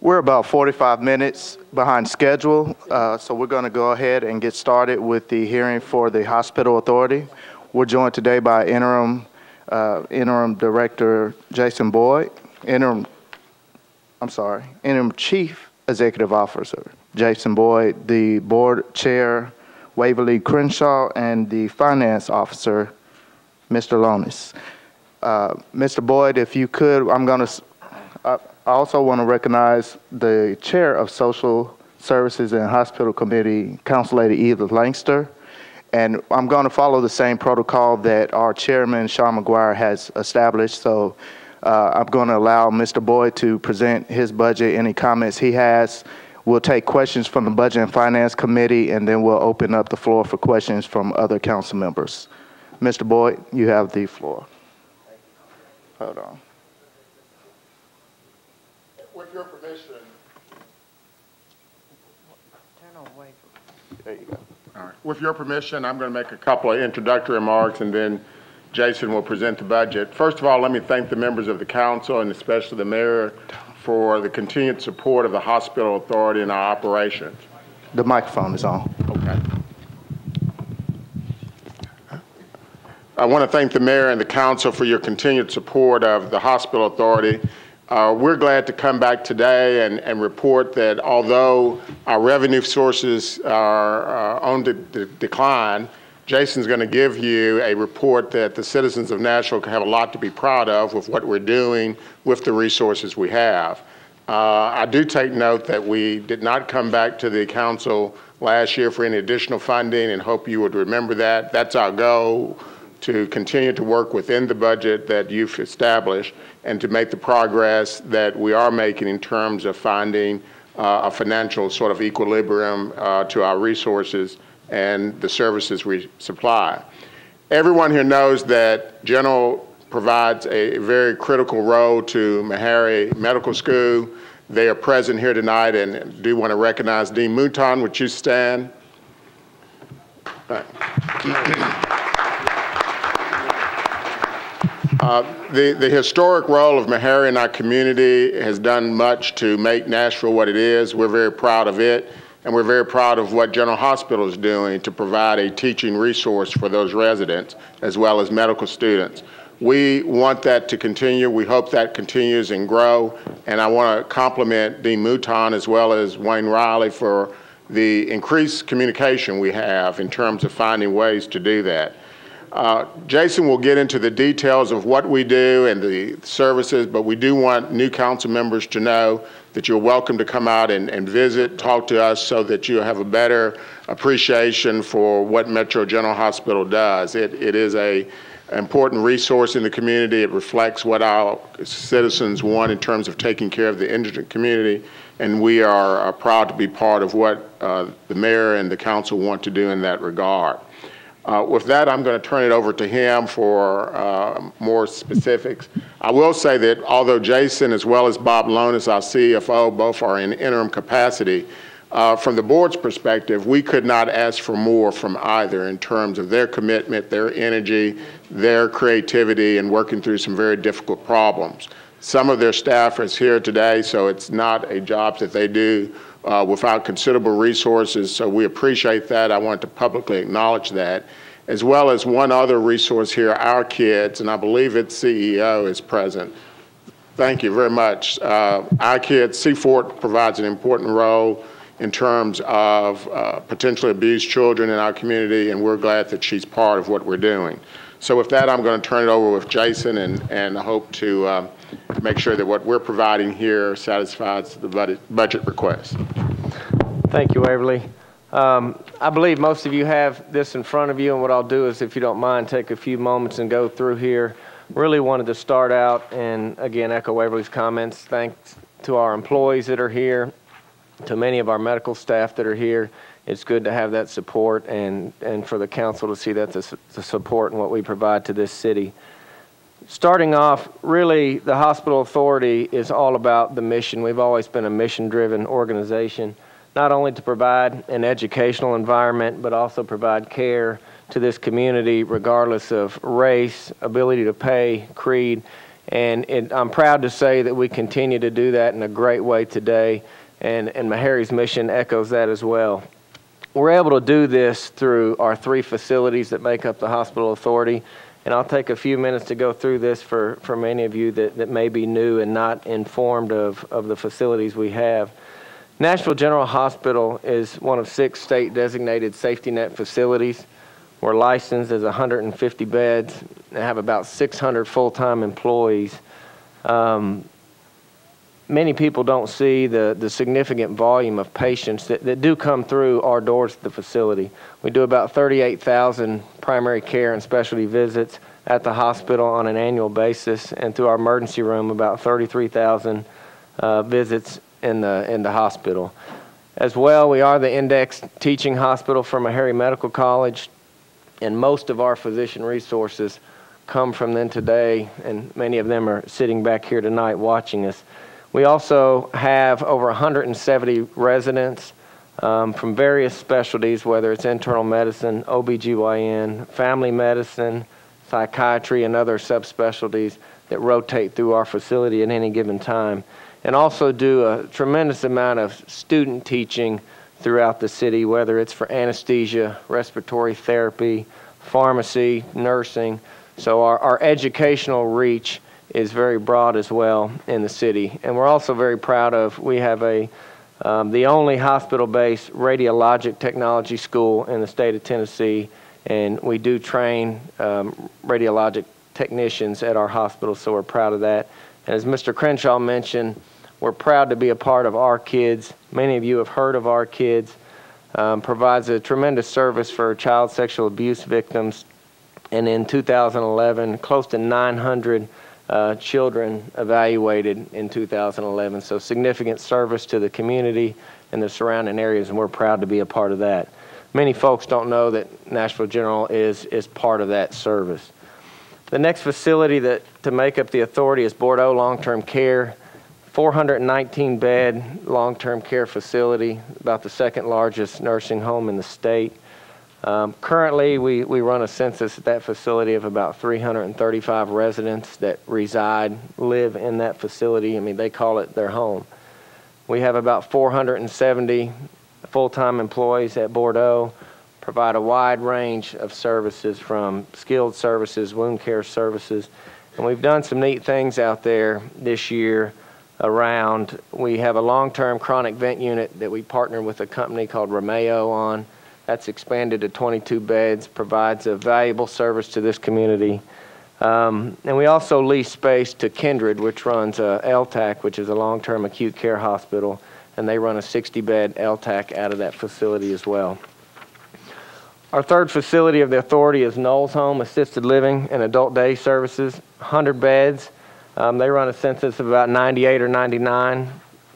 We're about 45 minutes behind schedule, so we're going to go ahead and get started with the hearing for the Hospital Authority. We're joined today by Interim Director Jason Boyd, Interim Chief Executive Officer Jason Boyd, the Board Chair Waverly Crenshaw, and the Finance Officer Mr. Lonis. Mr. Boyd, if you could, I also want to recognize the Chair of Social Services and Hospital Committee, Council Lady Eva Langster. And I'm going to follow the same protocol that our Chairman, Sean McGuire, has established. So I'm going to allow Mr. Boyd to present his budget, any comments he has. We'll take questions from the Budget and Finance Committee, and then we'll open up the floor for questions from other council members. Mr. Boyd, you have the floor. Hold on. With your permission. Turn away. There you go. All right. With your permission, I'm going to make a couple of introductory remarks, and then Jason will present the budget. First of all, let me thank the members of the council, and especially the mayor, for the continued support of the Hospital Authority in our operations. The microphone is on. Okay. I want to thank the mayor and the council for your continued support of the Hospital Authority. We're glad to come back today and report that although our revenue sources are on the decline, Jason's going to give you a report that the citizens of Nashville have a lot to be proud of with what we're doing with the resources we have. I do take note that we did not come back to the council last year for any additional funding, and hope you would remember that. That's our goal, to continue to work within the budget that you've established and to make the progress that we are making in terms of finding a financial sort of equilibrium to our resources and the services we supply. Everyone here knows that General provides a very critical role to Meharry Medical School. They are present here tonight, and do want to recognize Dean Mouton. Would you stand? The historic role of Meharry in our community has done much to make Nashville what it is. We're very proud of it, and we're very proud of what General Hospital is doing to provide a teaching resource for those residents as well as medical students. We want that to continue. We hope that continues and grow, and I want to compliment Dean Mouton as well as Wayne Riley for the increased communication we have in terms of finding ways to do that. Jason will get into the details of what we do and the services, but we do want new council members to know that you're welcome to come out and visit, talk to us so that you have a better appreciation for what Metro General Hospital does. It is an important resource in the community. It reflects what our citizens want in terms of taking care of the indigent community, and we are proud to be part of what the mayor and the council want to do in that regard. With that, I'm going to turn it over to him for more specifics. I will say that although Jason as well as Bob Lonis, our CFO, both are in interim capacity, from the board's perspective, we could not ask for more from either in terms of their commitment, their energy, their creativity, and working through some very difficult problems. Some of their staff is here today, so it's not a job that they do without considerable resources, so we appreciate that. I want to publicly acknowledge that, as well as one other resource here, our kids, and I believe its CEO is present. Thank you very much. Our kids, C-Fort provides an important role in terms of potentially abused children in our community, and we're glad that she's part of what we're doing. So with that, I'm going to turn it over with Jason, and I hope to make sure that what we're providing here satisfies the budget request. Thank you, Waverly. I believe most of you have this in front of you, and what I'll do is, if you don't mind, take a few moments and go through here. Really wanted to start out and, again, echo Waverly's comments. Thanks to our employees that are here, to many of our medical staff that are here. It's good to have that support, and for the council to see that the support and what we provide to this city. Starting off, really, the Hospital Authority is all about the mission. We've always been a mission-driven organization, not only to provide an educational environment, but also provide care to this community regardless of race, ability to pay, creed, And I'm proud to say that we continue to do that in a great way today, and Mehary's mission echoes that as well. We're able to do this through our 3 facilities that make up the hospital authority, and I'll take a few minutes to go through this for many of you that may be new and not informed of the facilities we have. Nashville General Hospital is one of 6 state-designated safety net facilities. We're licensed as 150 beds and have about 600 full-time employees. Many people don't see the significant volume of patients that do come through our doors at the facility. We do about 38,000 primary care and specialty visits at the hospital on an annual basis, and through our emergency room, about 33,000 visits in the hospital. As well, we are the index teaching hospital for Meharry Medical College, and most of our physician resources come from them today, and many of them are sitting back here tonight watching us. We also have over 170 residents from various specialties, whether it's internal medicine, OBGYN, family medicine, psychiatry, and other subspecialties that rotate through our facility at any given time, and also do a tremendous amount of student teaching throughout the city, whether it's for anesthesia, respiratory therapy, pharmacy, nursing. So our educational reach is very broad as well in the city. And we're also very proud of, we have the only hospital-based radiologic technology school in the state of Tennessee, and we do train radiologic technicians at our hospital, so we're proud of that. And as Mr. Crenshaw mentioned, we're proud to be a part of Our Kids. Many of you have heard of Our Kids. Provides a tremendous service for child sexual abuse victims. And in 2011, close to 900 children evaluated in 2011. So significant service to the community and the surrounding areas, and we're proud to be a part of that. Many folks don't know that Nashville General is part of that service. The next facility to make up the authority is Bordeaux Long-Term Care. 419-bed long-term care facility, about the 2nd largest nursing home in the state. Currently, we run a census at that facility of about 335 residents that live in that facility. I mean, they call it their home. We have about 470 full-time employees at Bordeaux, provide a wide range of services from skilled services, wound care services, and we've done some neat things out there this year around. We have a long-term chronic vent unit that we partner with a company called Romeo on. That's expanded to 22 beds, provides a valuable service to this community. And we also lease space to Kindred, which runs LTAC, which is a long-term acute care hospital, and they run a 60-bed LTAC out of that facility as well. Our 3rd facility of the authority is Knowles Home Assisted Living and Adult Day Services, 100 beds. They run a census of about 98 or 99,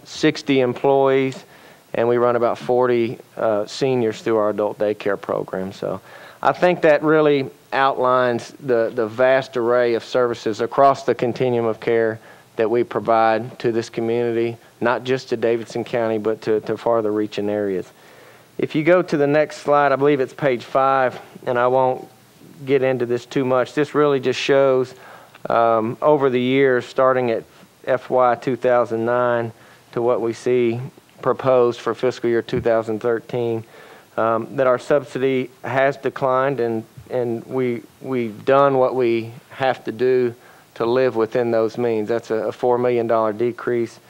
60 employees, and we run about 40 seniors through our adult daycare program. So I think that really outlines the vast array of services across the continuum of care that we provide to this community, not just to Davidson County, but to farther reaching areas. If you go to the next slide, I believe it's page 5, and I won't get into this too much. This really just shows over the years, starting at FY 2009 to what we see proposed for fiscal year 2013, that our subsidy has declined, and we've done what we have to do to live within those means. That's a $4 million decrease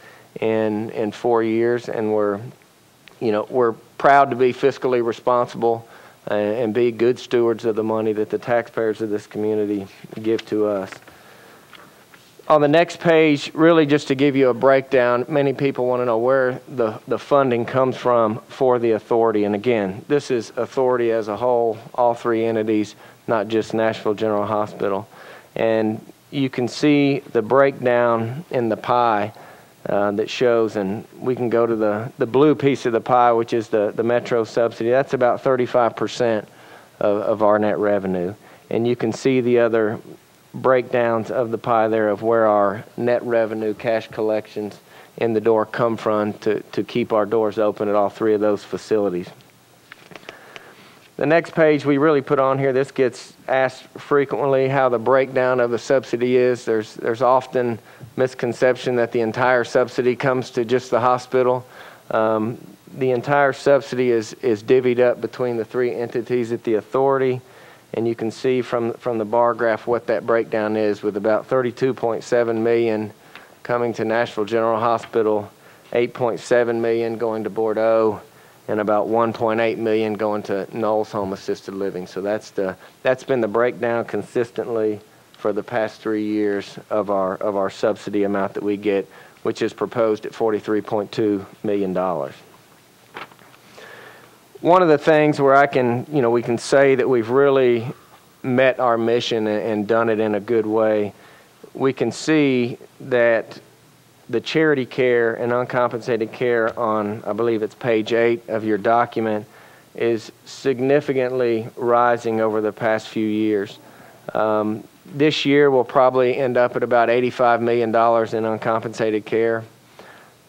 in 4 years, and we're proud to be fiscally responsible and be good stewards of the money that the taxpayers of this community give to us. On the next page, really just to give you a breakdown, many people want to know where the funding comes from for the authority. And again, this is authority as a whole, all 3 entities, not just Nashville General Hospital. And you can see the breakdown in the pie that shows, and we can go to the blue piece of the pie, which is the Metro subsidy. That's about 35% of our net revenue. And you can see the other breakdowns of the pie there of where our net revenue cash collections in the door come from to keep our doors open at all 3 of those facilities. The next page we really put on here, this gets asked frequently how the breakdown of the subsidy is. There's often misconception that the entire subsidy comes to just the hospital. The entire subsidy is divvied up between the three entities at the authority, and you can see from the bar graph what that breakdown is, with about $32.7 million coming to Nashville General Hospital, $8.7 million going to Bordeaux, and about $1.8 million going to Knowles Home Assisted Living. So that's been the breakdown consistently for the past 3 years of our subsidy amount that we get, which is proposed at $43.2 million. One of the things where we can say that we've really met our mission and done it in a good way, we can see that the charity care and uncompensated care on, I believe it's page 8 of your document, is significantly rising over the past few years. This year we'll probably end up at about $85 million in uncompensated care.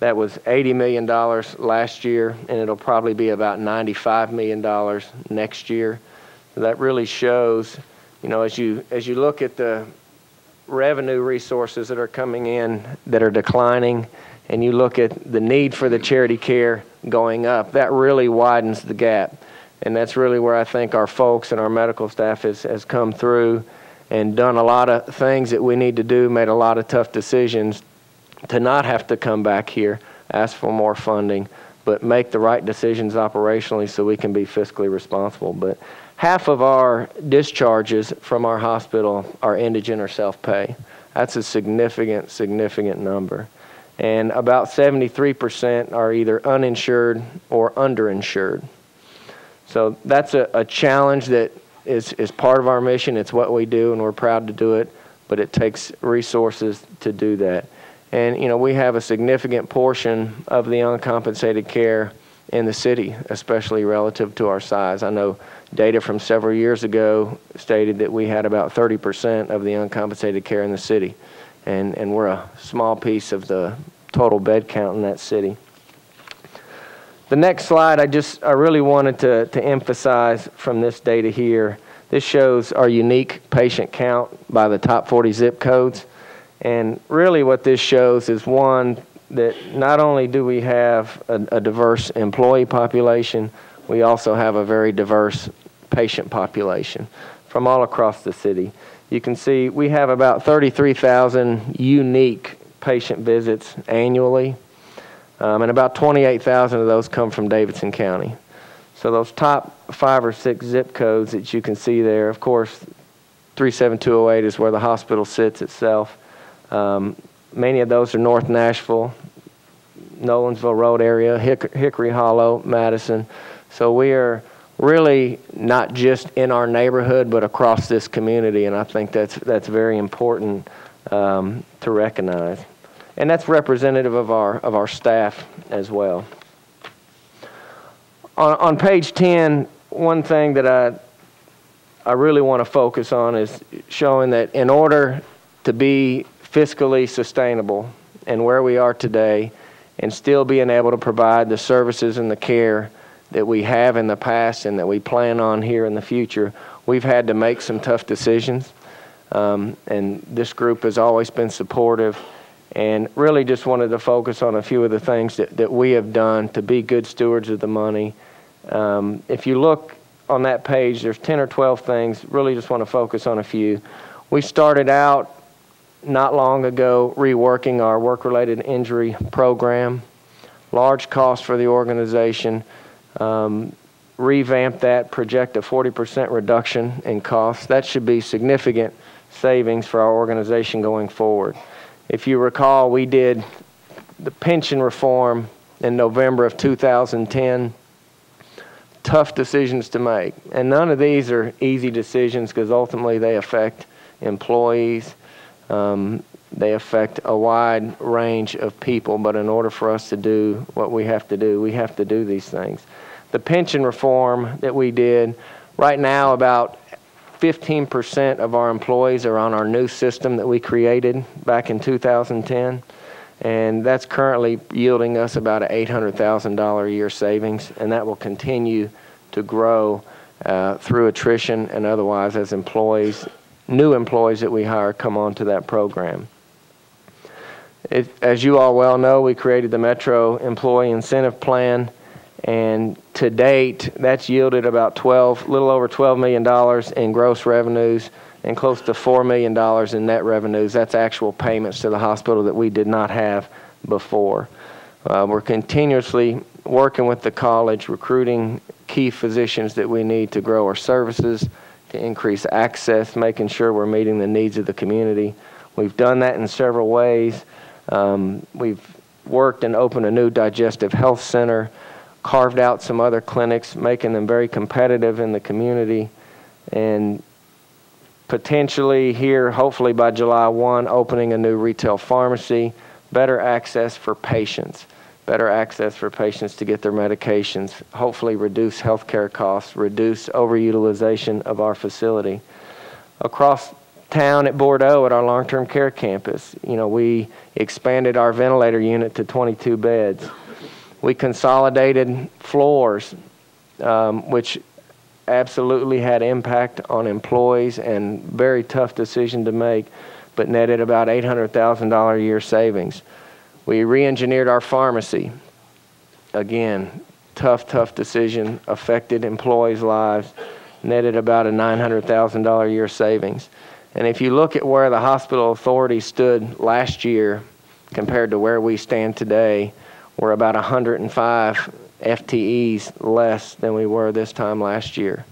That was $80 million last year, and it'll probably be about $95 million next year. So that really shows, as you look at the revenue resources that are coming in that are declining, and you look at the need for the charity care going up, that really widens the gap. And that's really where I think our folks and our medical staff has come through and done a lot of things that we need to do, made a lot of tough decisions to not have to come back here, ask for more funding, but make the right decisions operationally so we can be fiscally responsible. But half of our discharges from our hospital are indigent or self-pay. That's a significant number. And about 73% are either uninsured or underinsured. So that's a challenge that is part of our mission. It's what we do, and we're proud to do it, but it takes resources to do that. And, we have a significant portion of the uncompensated care in the city, especially relative to our size. I know data from several years ago stated that we had about 30% of the uncompensated care in the city, and we're a small piece of the total bed count in that city. The next slide, I really wanted to emphasize from this data here. This shows our unique patient count by the top 40 zip codes. And really what this shows is, one, that not only do we have a diverse employee population, we also have a very diverse patient population from all across the city. You can see we have about 33,000 unique patient visits annually, and about 28,000 of those come from Davidson County. So those top 5 or 6 zip codes that you can see there, of course, 37208 is where the hospital sits itself. Many of those are North Nashville, Nolensville Road area, Hickory Hollow, Madison. So we are really not just in our neighborhood, but across this community, and I think that's very important to recognize. And that's representative of our staff as well. On page 10, one thing that I really want to focus on is showing that in order to be fiscally sustainable and where we are today, and still being able to provide the services and the care that we have in the past and that we plan on here in the future, we've had to make some tough decisions. And this group has always been supportive, and really just wanted to focus on a few of the things that we have done to be good stewards of the money. If you look on that page, there's 10 or 12 things. Really just want to focus on a few. We started out not long ago reworking our work-related injury program. Large cost for the organization. Revamp that, project a 40% reduction in costs. That should be significant savings for our organization going forward. If you recall, we did the pension reform in November of 2010. Tough decisions to make. And none of these are easy decisions, because ultimately they affect employees. They affect a wide range of people, but in order for us to do what we have to do these things. The pension reform that we did, right now about 15% of our employees are on our new system that we created back in 2010, and that's currently yielding us about an $800,000 a year savings, and that will continue to grow through attrition and otherwise as employees, new employees that we hire come onto that program. As you all well know, we created the Metro Employee Incentive Plan, and to date, that's yielded about little over $12 million in gross revenues and close to $4 million in net revenues. That's actual payments to the hospital that we did not have before. We're continuously working with the college, recruiting key physicians that we need to grow our services, to increase access, making sure we're meeting the needs of the community. We've done that in several ways. We've worked and opened a new digestive health center, carved out some other clinics, making them very competitive in the community, and potentially here, hopefully by July 1, opening a new retail pharmacy, better access for patients to get their medications, hopefully reduce healthcare costs, reduce overutilization of our facility. Across town at Bordeaux at our long-term care campus, we expanded our ventilator unit to 22 beds. We consolidated floors, which absolutely had impact on employees and very tough decision to make, but netted about $800,000 a year savings. We re-engineered our pharmacy. Again, tough decision, affected employees' lives, netted about a $900,000 a year savings. And if you look at where the hospital authority stood last year compared to where we stand today, we're about 105 FTEs less than we were this time last year.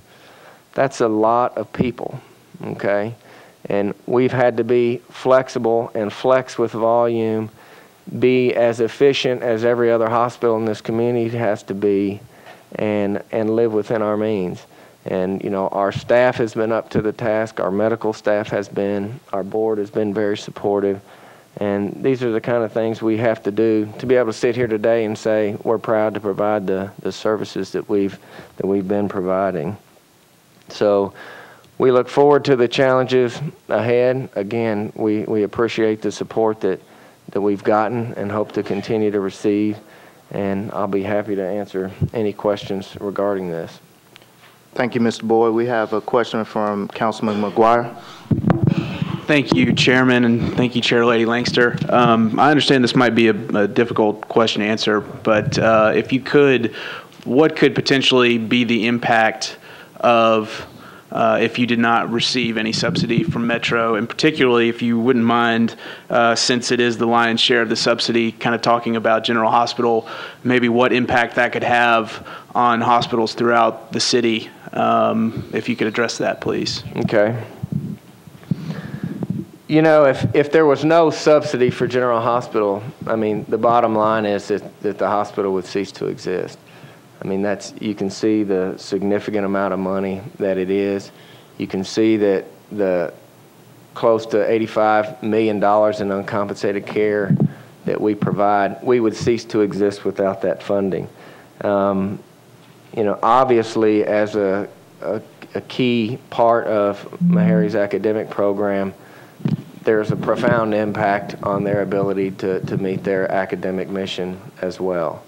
That's a lot of people, okay? And we've had to be flexible and flex with volume, be as efficient as every other hospital in this community has to be, and live within our means. And, our staff has been up to the task, our medical staff has been, our board has been very supportive. And these are the kind of things we have to do to be able to sit here today and say we're proud to provide the services that we've been providing. So we look forward to the challenges ahead. Again, we appreciate the support that we've gotten and hope to continue to receive. And I'll be happy to answer any questions regarding this. Thank you, Mr. Boyd. We have a question from Councilman McGuire. Thank you, Chairman, and thank you, Chair Lady Langster. I understand this might be a difficult question to answer, but if you could, what could potentially be the impact of if you did not receive any subsidy from Metro, and particularly if you wouldn't mind, since it is the lion's share of the subsidy, kind of talking about General Hospital, maybe what impact that could have on hospitals throughout the city, if you could address that, please. Okay. If there was no subsidy for General Hospital, the bottom line is that the hospital would cease to exist. You can see the significant amount of money that it is. You can see that the close to $85 million in uncompensated care that we provide, we would cease to exist without that funding. Obviously, as a key part of Meharry's academic program, there's a profound impact on their ability to meet their academic mission as well.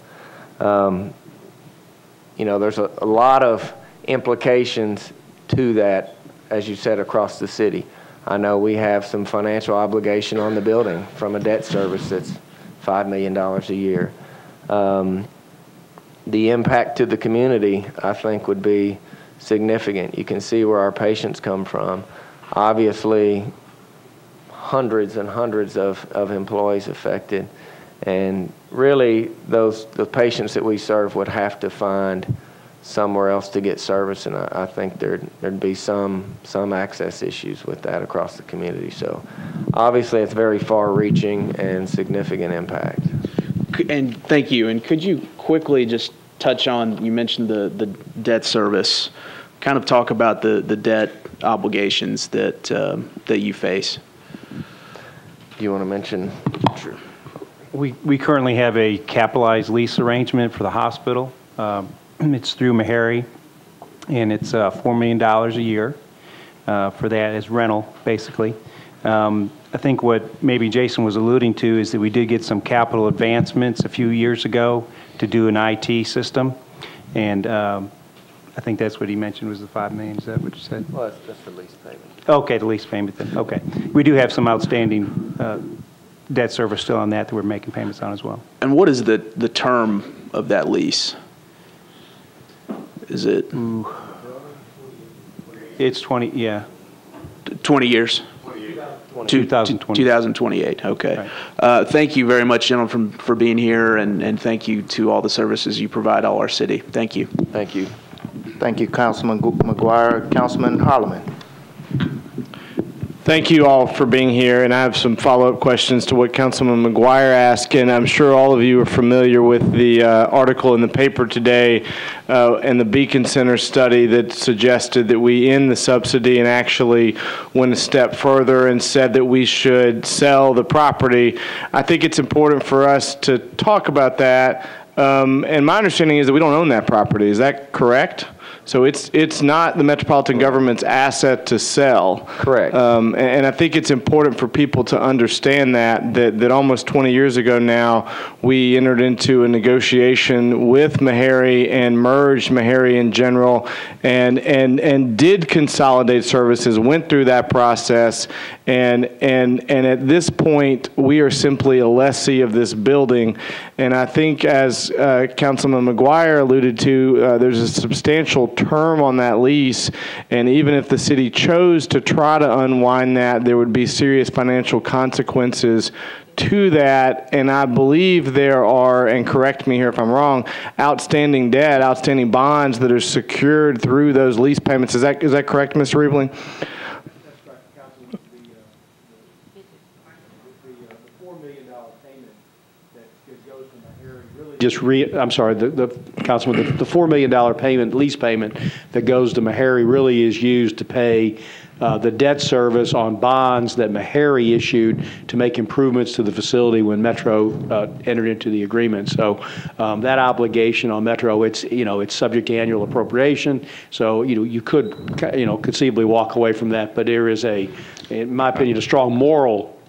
There's a lot of implications to that, as you said, across the city. I know we have some financial obligation on the building from a debt service that's $5 million a year. The impact to the community, I think, would be significant. You can see where our patients come from. Obviously, hundreds and hundreds of employees affected. And really, the patients that we serve would have to find somewhere else to get service, and I think there'd be some access issues with that across the community. So obviously, it's very far-reaching and significant impact. And thank you. And could you quickly just touch on, you mentioned the debt service, kind of talk about the debt obligations that you face. Do you want to mention? Sure. We currently have a capitalized lease arrangement for the hospital. It's through Meharry, and it's $4 million a year for that as rental, basically. I think what maybe Jason was alluding to is that we did get some capital advancements a few years ago to do an IT system, and I think that's what he mentioned was the $5 million. Is that what you said? Well, that's the lease payment. Okay, the lease payment then. Okay. We do have some outstanding debt service still on that we're making payments on as well. And what is the term of that lease? Is it It's 20, yeah. 20 years? 2028, okay. Right. Thank you very much, gentlemen, for being here, and thank you to all the services you provide all our city. Thank you. Thank you. Thank you, Councilman McGuire. Councilman Holloman. Thank you all for being here, and I have some follow-up questions to what Councilman McGuire asked, and I'm sure all of you are familiar with the article in the paper today and the Beacon Center study that suggested that we end the subsidy and actually went a step further and said that we should sell the property. I think it's important for us to talk about that, and my understanding is that we don't own that property. Is that correct? So it's not the metropolitan government's asset to sell. Correct. And I think it's important for people to understand that almost 20 years ago now, we entered into a negotiation with Meharry and merged Meharry in general and did consolidate services, went through that process, and at this point, we are simply a lessee of this building. And I think, as Councilman McGuire alluded to, there's a substantial term on that lease, and even if the city chose to try to unwind that, there would be serious financial consequences to that. And I believe there are, and correct me here if I'm wrong, outstanding debt, outstanding bonds that are secured through those lease payments. Is that correct, Mr. Riebling? That's right, Councilman. The $4 million payment that goes to Meharry really I'm sorry, Councilman, the $4 million payment, lease payment that goes to Meharry really is used to pay the debt service on bonds that Meharry issued to make improvements to the facility when Metro entered into the agreement. So that obligation on Metro, it's subject to annual appropriation. So you could conceivably walk away from that, but there is in my opinion, a strong moral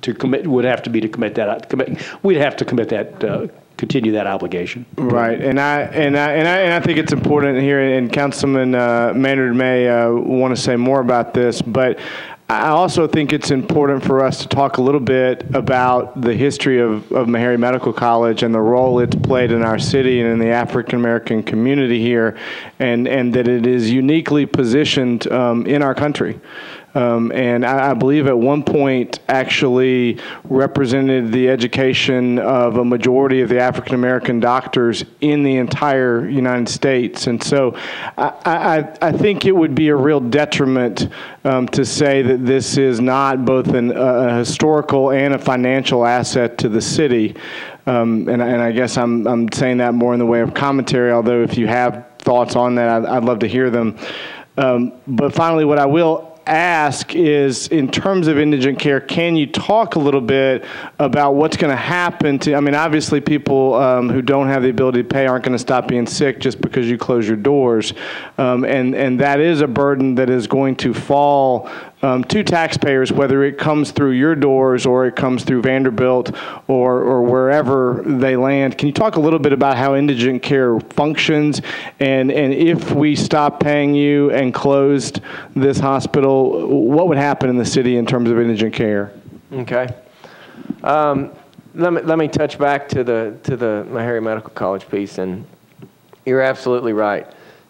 to commit would have to be to commit that. We'd have to commit that. Continue that obligation. Right, and I think it's important here, and Councilman Maynard may want to say more about this, but I also think it's important for us to talk a little bit about the history of Meharry Medical College and the role it's played in our city and in the African American community here, and that it is uniquely positioned in our country. And I believe at one point actually represented the education of a majority of the African American doctors in the entire United States. And so I think it would be a real detriment to say that this is not both a historical and a financial asset to the city. And I guess I'm saying that more in the way of commentary, although if you have thoughts on that, I'd love to hear them. But finally, what I will ask is, in terms of indigent care, can you talk a little bit about what's going to happen to, obviously people who don't have the ability to pay aren't going to stop being sick just because you close your doors. And that is a burden that is going to fall to taxpayers, whether it comes through your doors or it comes through Vanderbilt or wherever they land. Can you talk a little bit about how indigent care functions, and if we stop paying you and closed this hospital, what would happen in the city in terms of indigent care? Okay. Let me touch back to the Meharry Medical College piece, and you're absolutely right.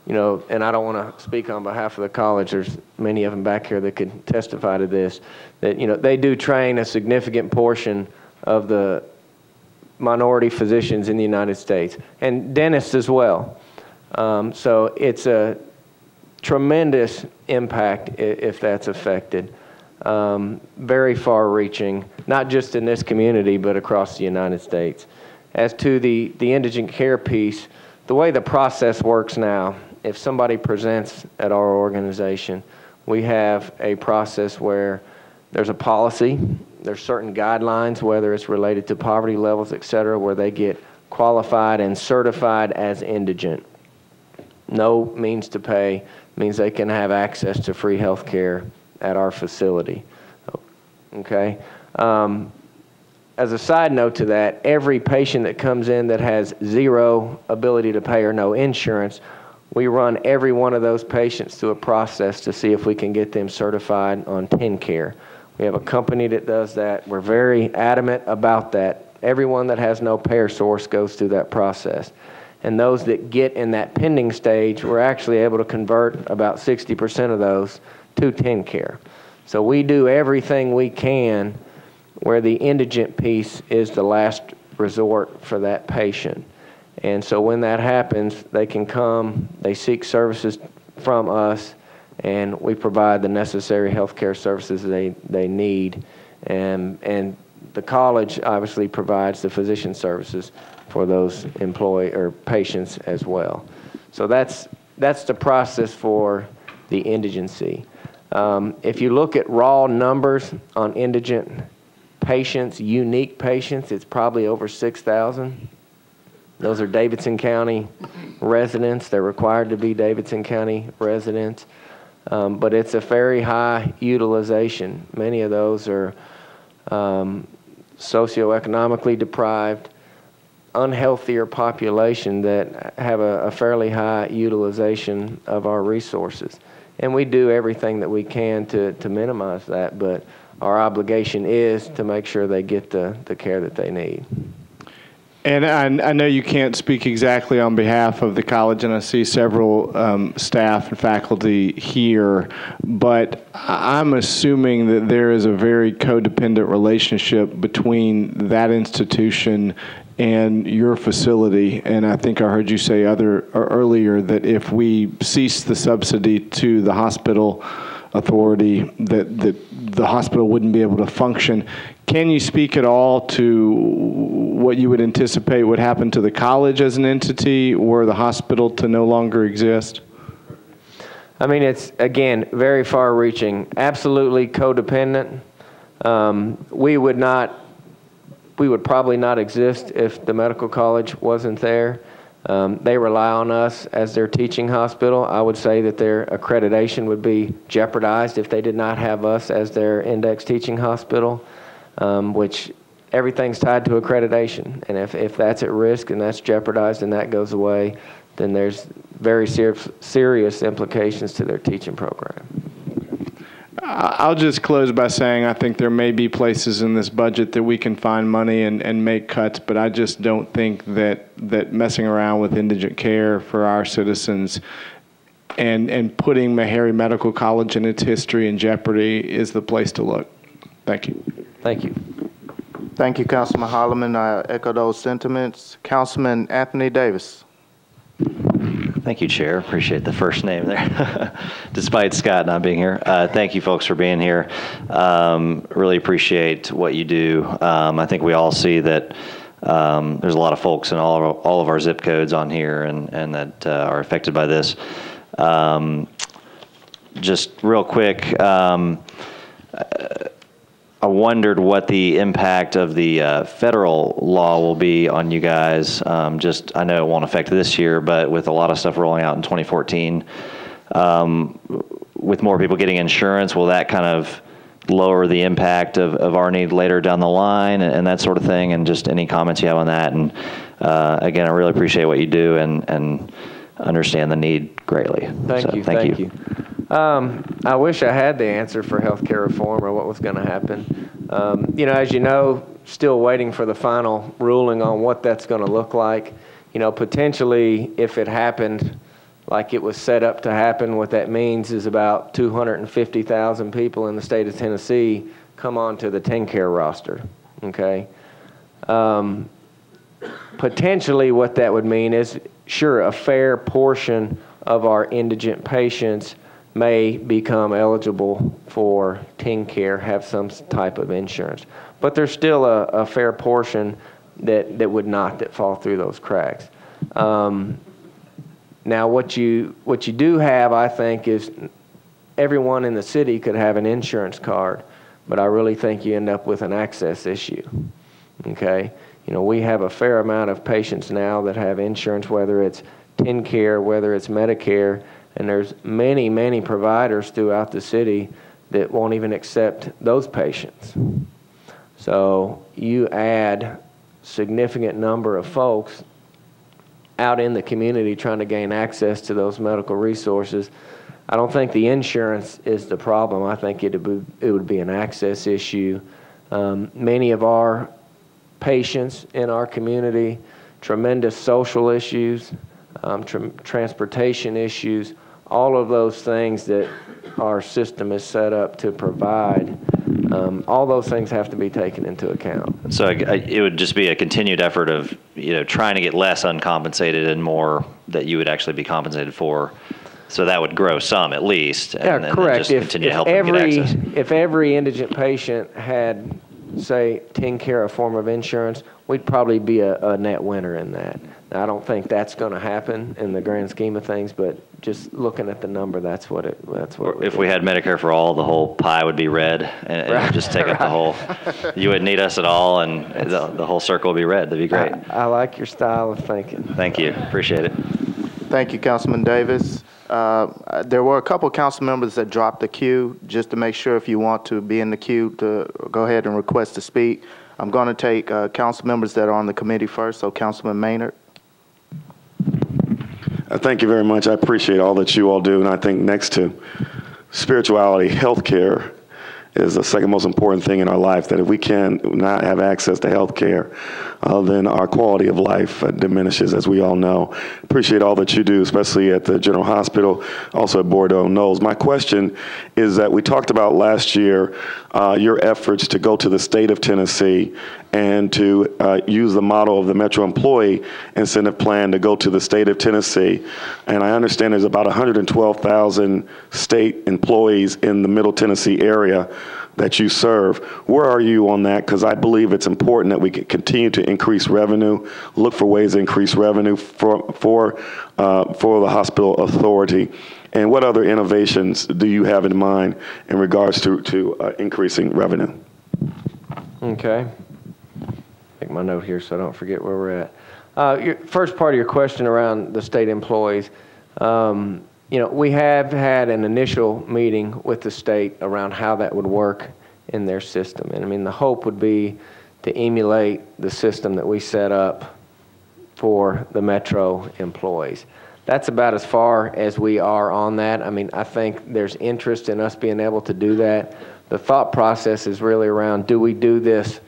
And I don't want to speak on behalf of the college. There's many of them back here that could testify to this, that, they do train a significant portion of the minority physicians in the United States, and dentists as well. So it's a tremendous impact if that's affected. Very far-reaching, not just in this community, but across the United States. As to the indigent care piece, the way the process works now, if somebody presents at our organization, we have a process where there's a policy, there's certain guidelines, whether it's related to poverty levels, et cetera, where they get qualified and certified as indigent. No means to pay means they can have access to free health care at our facility. Okay? As a side note to that, every patient that comes in that has zero ability to pay or no insurance, we run every one of those patients through a process to see if we can get them certified on TennCare. We have a company that does that. We're very adamant about that. Everyone that has no payer source goes through that process. And those that get in that pending stage, we're actually able to convert about 60% of those to TennCare. So we do everything we can where the indigent piece is the last resort for that patient. And so when that happens, they can come, they seek services from us, and we provide the necessary health care services they need. And the college obviously provides the physician services for those patients as well. So that's the process for the indigency. If you look at raw numbers on indigent patients, unique patients, it's probably over 6,000. Those are Davidson County residents. They're required to be Davidson County residents. But it's a very high utilization. Many of those are socioeconomically deprived, unhealthier population that have a fairly high utilization of our resources. And we do everything that we can to minimize that, but our obligation is to make sure they get the care that they need. And I know you can't speak exactly on behalf of the college, and I see several staff and faculty here, but I'm assuming that there is a very codependent relationship between that institution and your facility. And I think I heard you say earlier that if we cease the subsidy to the hospital authority, that the hospital wouldn't be able to function. Can you speak at all to what you would anticipate would happen to the college as an entity or the hospital to no longer exist? I mean, it's, again, very far-reaching. Absolutely codependent. We would probably not exist if the medical college wasn't there. They rely on us as their teaching hospital. I would say that their accreditation would be jeopardized if they did not have us as their index teaching hospital, which everything's tied to accreditation. And if that's at risk and that's jeopardized and that goes away, then there's very serious implications to their teaching program. I'll just close by saying I think there may be places in this budget that we can find money and make cuts, but I just don't think that messing around with indigent care for our citizens and putting Meharry Medical College and its history in jeopardy is the place to look. Thank you. Thank you. Thank you, Councilman Holloman. I echo those sentiments. Councilman Anthony Davis. Thank you, Chair. Appreciate the first name there, despite Scott not being here. Thank you, folks, for being here. Really appreciate what you do. I think we all see that there's a lot of folks in all of our zip codes on here and that are affected by this. Just real quick, I wondered what the impact of the federal law will be on you guys. I know it won't affect this year, but with a lot of stuff rolling out in 2014, with more people getting insurance, will that kind of lower the impact of our need later down the line and that sort of thing? And just any comments you have on that. And again, I really appreciate what you do and understand the need greatly. Thank you. I wish I had the answer for healthcare reform or what was going to happen. As you know, still waiting for the final ruling on what that's going to look like. Potentially, if it happened like it was set up to happen, what that means is about 250,000 people in the state of Tennessee come onto the TennCare roster. Okay. Potentially, what that would mean is, sure, a fair portion of our indigent patients may become eligible for TennCare, have some type of insurance. But there's still a fair portion that would not, that fall through those cracks. Now, what you do have, I think, is everyone in the city could have an insurance card, but I really think you end up with an access issue, okay? We have a fair amount of patients now that have insurance, whether it's TennCare, whether it's Medicare, and there's many, many providers throughout the city that won't even accept those patients. So you add significant number of folks out in the community trying to gain access to those medical resources. I don't think the insurance is the problem. I think it would be an access issue. Many of our patients in our community, tremendous social issues, transportation issues, all of those things that our system is set up to provide, all those things have to be taken into account. So it would just be a continued effort of, trying to get less uncompensated and more that you would actually be compensated for. So that would grow some at least. And correct. Just continue to help them get access. If every indigent patient had, say, TennCare, a form of insurance, we'd probably be a net winner in that. Now, I don't think that's going to happen in the grand scheme of things, but just looking at the number, that's what if we had Medicare for all, the whole pie would be red, and it would just take up the whole. You wouldn't need us at all, and the whole circle would be red. That'd be great. I like your style of thinking. Thank you. Appreciate it. Thank you, Councilman Davis. There were a couple council members that dropped the queue. Just to make sure, if you want to be in the queue, to go ahead and request to speak. I'm going to take council members that are on the committee first. So, Councilman Maynard. Thank you very much. I appreciate all that you all do, and I think next to spirituality, healthcare is the second most important thing in our life. That if we can not have access to health care, then our quality of life diminishes, as we all know. Appreciate all that you do, especially at the General Hospital, also at Bordeaux Knolls. My question is that we talked about last year your efforts to go to the state of Tennessee and to use the model of the Metro Employee Incentive Plan to go to the state of Tennessee. And I understand there's about 112,000 state employees in the Middle Tennessee area that you serve. Where are you on that? Because I believe it's important that we can continue to increase revenue, look for ways to increase revenue for the hospital authority. And what other innovations do you have in mind in regards to increasing revenue? Okay. Take my note here so I don't forget where we're at. Your first part of your question around the state employees, we have had an initial meeting with the state around how that would work in their system. And I mean, the hope would be to emulate the system that we set up for the Metro employees. That's about as far as we are on that. I mean, I think there's interest in us being able to do that. The thought process is really around, do we do this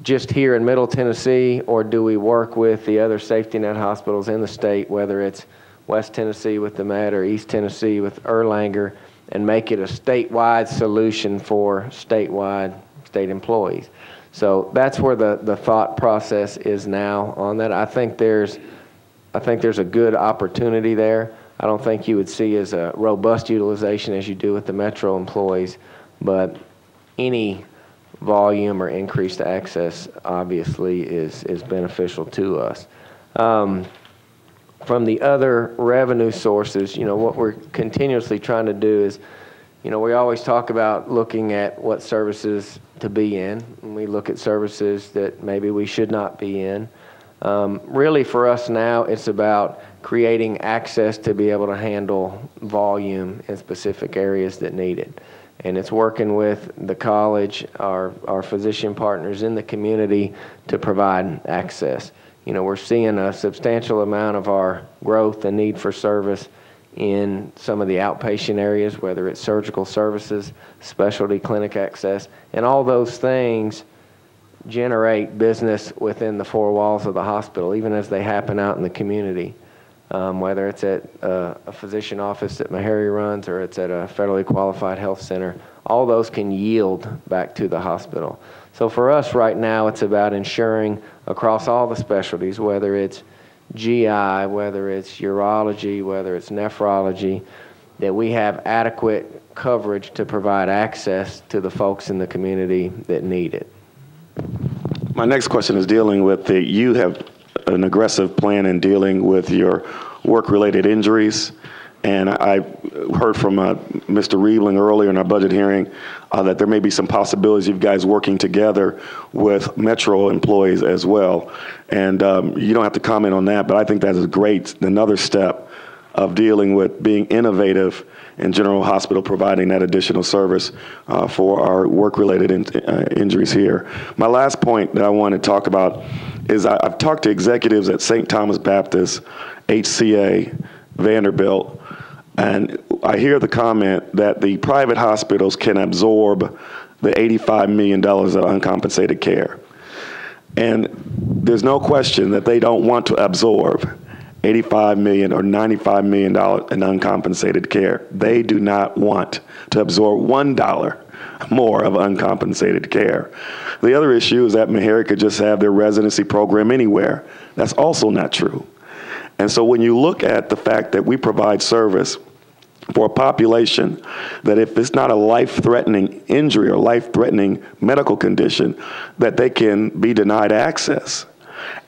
just here in Middle Tennessee, or do we work with the other safety net hospitals in the state, whether it's West Tennessee with the Met or East Tennessee with Erlanger, and make it a statewide solution for statewide state employees. So that's where the thought process is now on that. I think there's a good opportunity there. I don't think you would see as a robust utilization as you do with the Metro employees, but any volume or increased access obviously is beneficial to us. From the other revenue sources, what we're continuously trying to do is, we always talk about looking at what services to be in, and we look at services that maybe we should not be in. Really for us now, it's about creating access to be able to handle volume in specific areas that need it. And it's working with the college, our physician partners in the community to provide access. We're seeing a substantial amount of our growth and need for service in some of the outpatient areas, whether it's surgical services, specialty clinic access, and all those things generate business within the four walls of the hospital, even as they happen out in the community. Whether it's at a physician office that Meharry runs or it's at a federally qualified health center, all those can yield back to the hospital. So for us right now, it's about ensuring across all the specialties, whether it's GI, whether it's urology, whether it's nephrology, that we have adequate coverage to provide access to the folks in the community that need it. My next question is dealing with you have an aggressive plan in dealing with your work-related injuries. And I heard from Mr. Riebling earlier in our budget hearing that there may be some possibilities of you guys working together with Metro employees as well. And you don't have to comment on that, but I think that is great, another step of dealing with being innovative in General Hospital, providing that additional service for our work-related injuries here. My last point that I want to talk about is I've talked to executives at St. Thomas Baptist, HCA, Vanderbilt, and I hear the comment that the private hospitals can absorb the $85 million of uncompensated care. And there's no question that they don't want to absorb $85 million or $95 million in uncompensated care. They do not want to absorb $1 more of uncompensated care. The other issue is that Meharry could just have their residency program anywhere. That's also not true. And so when you look at the fact that we provide service for a population that if it's not a life-threatening injury or life-threatening medical condition, that they can be denied access.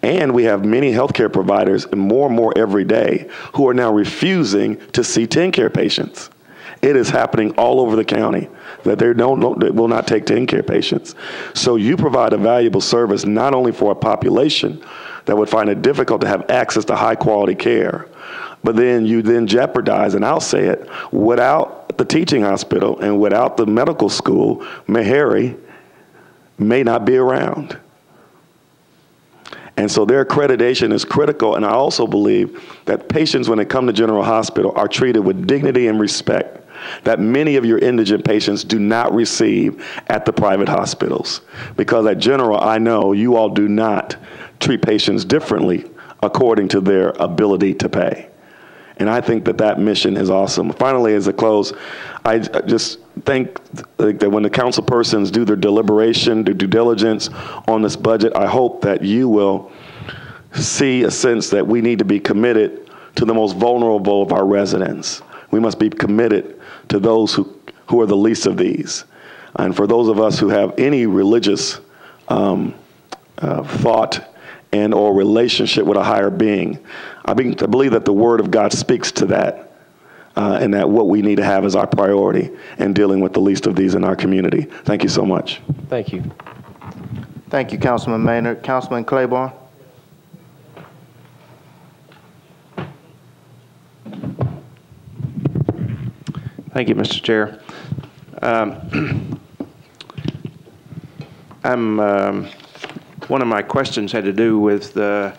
And we have many healthcare providers, and more every day, who are now refusing to see TennCare patients. It is happening all over the county that they will not take TennCare patients. So you provide a valuable service not only for a population that would find it difficult to have access to high-quality care, but then you jeopardize, and I'll say it, without the teaching hospital and without the medical school, Meharry may not be around. And so their accreditation is critical, and I also believe that patients, when they come to General Hospital, are treated with dignity and respect that many of your indigent patients do not receive at the private hospitals. Because at General, I know you all do not treat patients differently according to their ability to pay. And I think that that mission is awesome. Finally, as a close, I just think that when the council persons do their deliberation, their due diligence on this budget, I hope that you will see a sense that we need to be committed to the most vulnerable of our residents. We must be committed to those who are the least of these. And for those of us who have any religious thought and or relationship with a higher being, I believe that the Word of God speaks to that, and that what we need to have is our priority in dealing with the least of these in our community. Thank you so much. Thank you. Thank you, Councilman Maynard. Councilman Claiborne. Thank you, Mr. Chair. One of my questions had to do with the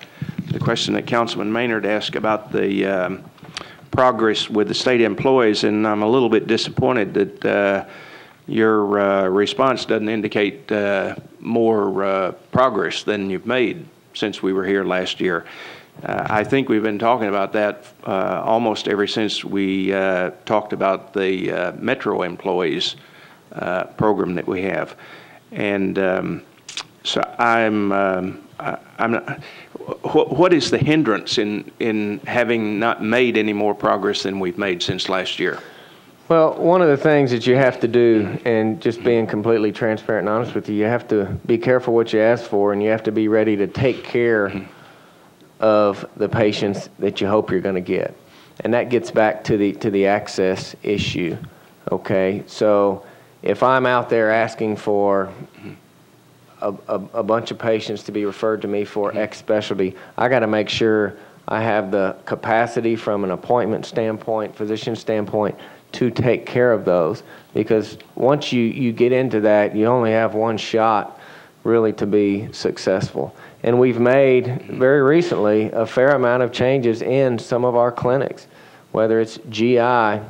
question that Councilman Maynard asked about the progress with the state employees, and I'm a little bit disappointed that your response doesn't indicate more progress than you've made since we were here last year. I think we've been talking about that almost ever since we talked about the Metro employees program that we have, and so what is the hindrance in having not made any more progress than we've made since last year? Well, one of the things that you have to do, and just being completely transparent and honest with you have to be careful what you ask for, and you have to be ready to take care of the patients that you hope you're going to get. And that gets back to the access issue, okay? So if I'm out there asking for a bunch of patients to be referred to me for X specialty, I got to make sure I have the capacity from an appointment standpoint, physician standpoint, to take care of those. Because once you get into that, you only have one shot really to be successful. And we've made very recently a fair amount of changes in some of our clinics, whether it's GI,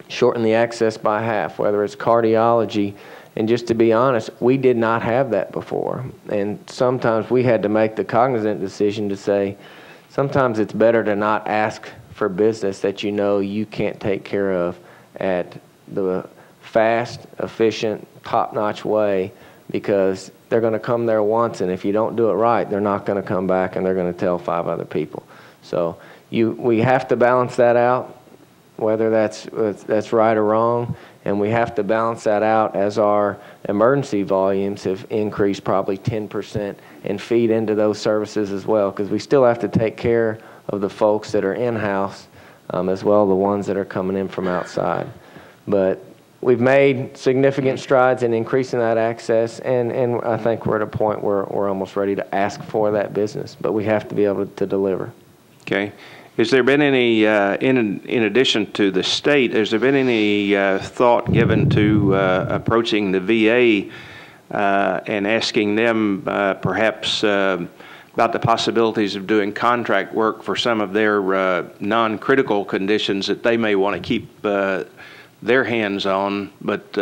shorten the access by half, whether it's cardiology. And just to be honest, we did not have that before. And sometimes we had to make the cognizant decision to say, sometimes it's better to not ask for business that you know you can't take care of at the fast, efficient, top-notch way, because they're going to come there once, and if you don't do it right, they're not going to come back, and they're going to tell 5 other people. So we have to balance that out, whether that's right or wrong. And we have to balance that out as our emergency volumes have increased probably 10% and feed into those services as well, because we still have to take care of the folks that are in-house as well as the ones that are coming in from outside. But we've made significant strides in increasing that access, and I think we're at a point where we're almost ready to ask for that business, but we have to be able to deliver. Okay. Has there been any, in addition to the state, has there been any thought given to approaching the VA and asking them perhaps about the possibilities of doing contract work for some of their non-critical conditions that they may want to keep their hands on? But,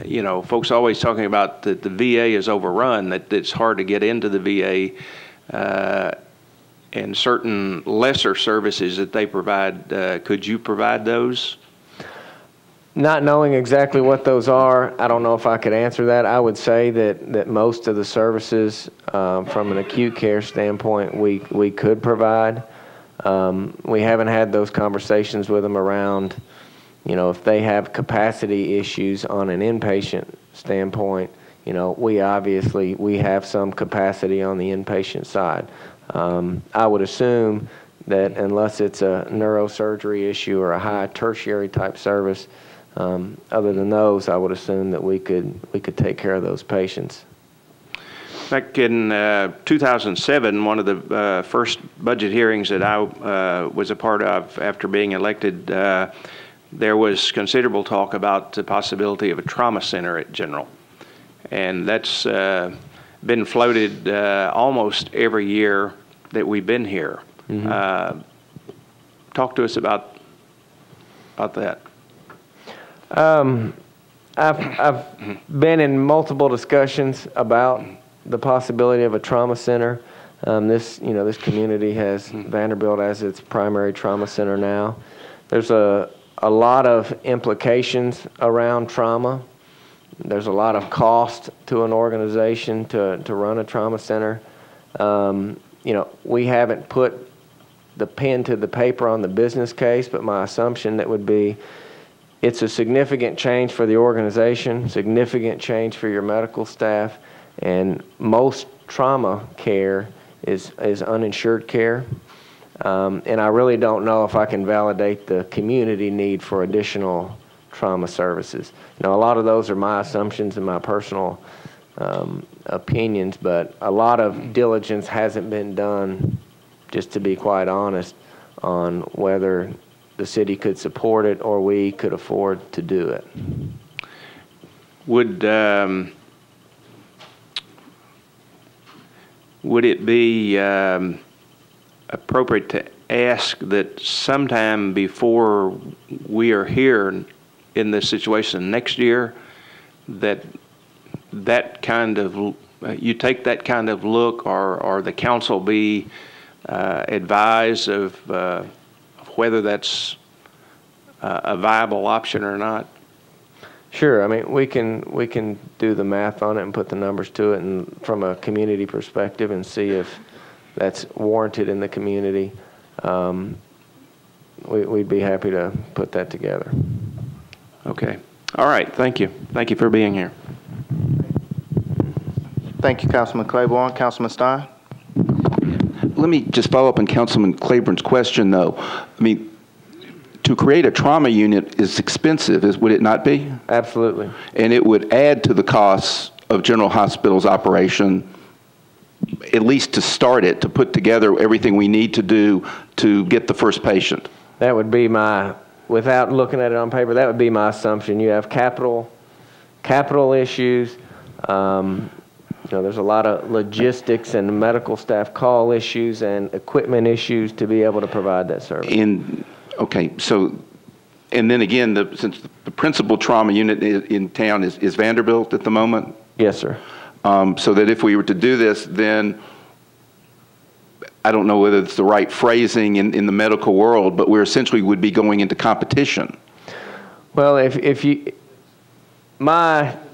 you know, folks always talking about that the VA is overrun, that it's hard to get into the VA. And certain lesser services that they provide, could you provide those? Not knowing exactly what those are, I don't know if I could answer that. I would say that most of the services from an acute care standpoint we could provide. We haven't had those conversations with them around, you know, if they have capacity issues on an inpatient standpoint. You know, we have some capacity on the inpatient side. I would assume that unless it's a neurosurgery issue or a high tertiary type service, other than those, I would assume that we could take care of those patients. Back in 2007, one of the first budget hearings that I was a part of after being elected, there was considerable talk about the possibility of a trauma center at General. And that's been floated almost every year that we've been here. Mm-hmm. Talk to us about that. I've been in multiple discussions about the possibility of a trauma center. This community has Vanderbilt as its primary trauma center now. There's a lot of implications around trauma. There's a lot of cost to an organization to run a trauma center. You know, we haven't put the pen to the paper on the business case, but my assumption that would be it's a significant change for the organization, significant change for your medical staff, and most trauma care is uninsured care. And I really don't know if I can validate the community need for additional trauma services. You know, a lot of those are my assumptions and my personal opinions, but a lot of diligence hasn't been done, just to be quite honest, on whether the city could support it or we could afford to do it. Would it be appropriate to ask that sometime before we are here in this situation next year, that kind of you take that kind of look, or the council be advised of whether that's a viable option or not? Sure. I mean, we can do the math on it and put the numbers to it, and from a community perspective, and see if that's warranted in the community. We'd be happy to put that together. Okay. All right. Thank you. Thank you for being here. Thank you, Councilman Claiborne. Councilman Stein? Let me just follow up on Councilman Claiborne's question, though. I mean, to create a trauma unit is expensive, would it not be? Absolutely. And it would add to the costs of General Hospital's operation, at least to start it, to put together everything we need to do to get the first patient. That would be my, without looking at it on paper, that would be my assumption. You have capital issues. You know, there's a lot of logistics and medical staff call issues and equipment issues to be able to provide that service. Okay, so, and then again, since the principal trauma unit in town is Vanderbilt at the moment? Yes, sir. So that if we were to do this, then I don't know whether it's the right phrasing in the medical world, but we essentially would be going into competition. Well, it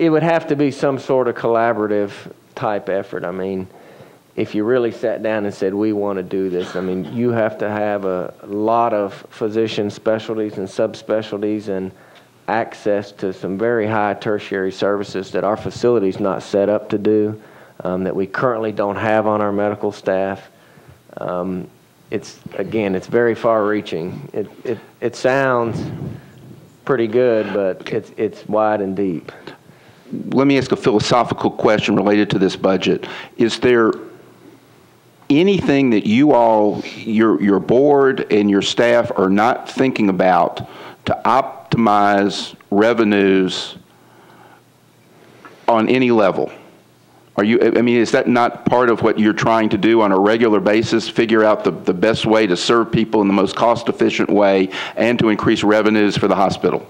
would have to be some sort of collaborative type effort. I mean, if you really sat down and said, we want to do this, I mean, you have to have a lot of physician specialties and subspecialties and access to some very high tertiary services that our facility's not set up to do, that we currently don't have on our medical staff. It's very far-reaching. It sounds pretty good, but it's wide and deep. Let me ask a philosophical question related to this budget. Is there anything that you all, your board and your staff are not thinking about to optimize revenues on any level? Are you, I mean, is that not part of what you're trying to do on a regular basis, figure out the best way to serve people in the most cost-efficient way and to increase revenues for the hospital?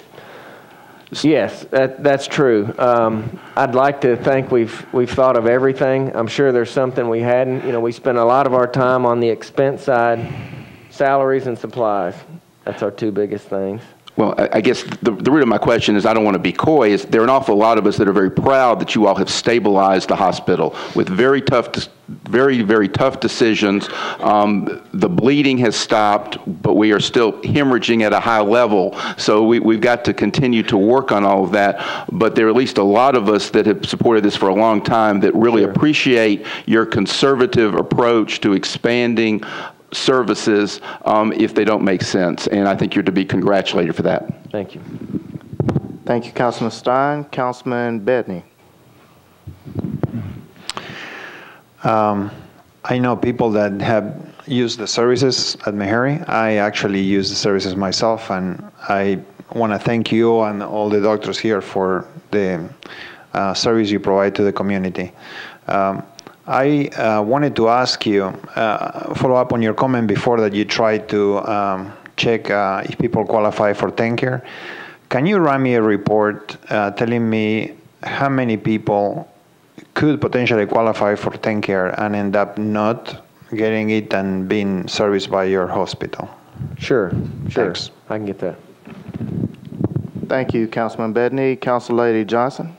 Yes, that's true. I'd like to think we've thought of everything. I'm sure there's something we hadn't. You know, we spend a lot of our time on the expense side, salaries and supplies. That's our two biggest things. Well, I guess the root of my question is, I don't want to be coy, is there are an awful lot of us that are very proud that you all have stabilized the hospital with very, very tough decisions. The bleeding has stopped, but we are still hemorrhaging at a high level. So we've got to continue to work on all of that. But there are at least a lot of us that have supported this for a long time that really appreciate your conservative approach to expanding services if they don't make sense. And I think you're to be congratulated for that. Thank you. Thank you, Councilman Stein. Councilman Bedney. I know people that have used the services at Meharry. I actually use the services myself, and I want to thank you and all the doctors here for the service you provide to the community. I wanted to ask you, follow up on your comment before that you tried to check if people qualify for TennCare. Can you run me a report telling me how many people could potentially qualify for TennCare and end up not getting it and being serviced by your hospital? Sure. Thanks. I can get that. Thank you, Councilman Bedney. Councilor Johnson.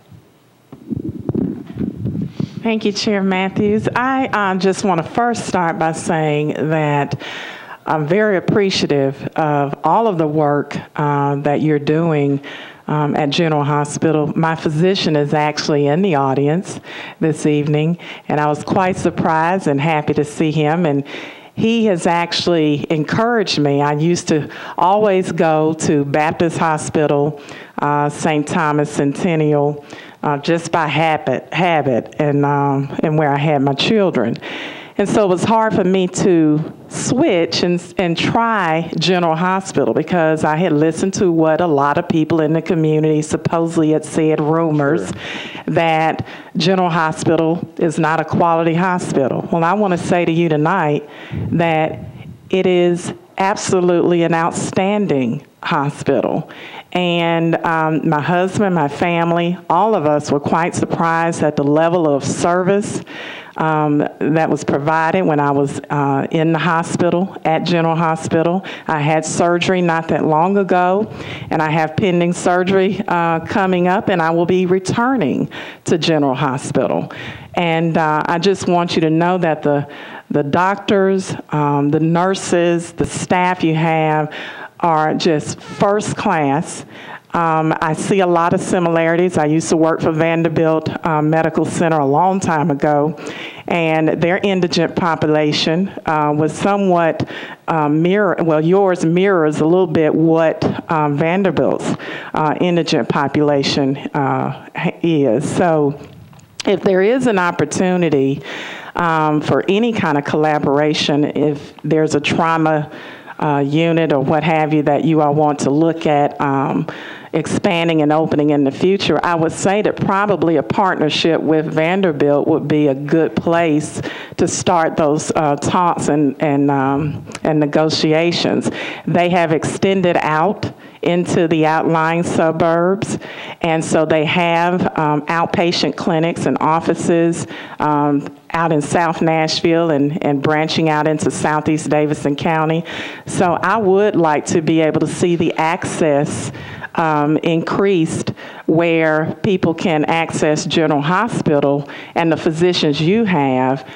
Thank you, Chair Matthews. I just want to first start by saying that I'm very appreciative of all of the work that you're doing at General Hospital. My physician is actually in the audience this evening, and I was quite surprised and happy to see him. And he has actually encouraged me. I used to always go to Baptist Hospital, St. Thomas Centennial, just by habit, and where I had my children. And so it was hard for me to switch and try General Hospital because I had listened to what a lot of people in the community supposedly had said, rumors, that General Hospital is not a quality hospital. Well, I want to say to you tonight that it is absolutely an outstanding hospital. And my husband, my family, all of us were quite surprised at the level of service that was provided when I was in the hospital, at General Hospital. I had surgery not that long ago, and I have pending surgery coming up, and I will be returning to General Hospital. And I just want you to know that the doctors, the nurses, the staff you have are just first class. I see a lot of similarities. I used to work for Vanderbilt Medical Center a long time ago, and their indigent population was somewhat yours mirrors a little bit what Vanderbilt's indigent population is. So if there is an opportunity for any kind of collaboration, if there's a trauma unit or what have you that you all want to look at expanding and opening in the future, I would say that probably a partnership with Vanderbilt would be a good place to start those talks and negotiations. They have extended out into the outlying suburbs, and so they have outpatient clinics and offices out in South Nashville and branching out into Southeast Davidson County. So I would like to be able to see the access increased where people can access General Hospital and the physicians you have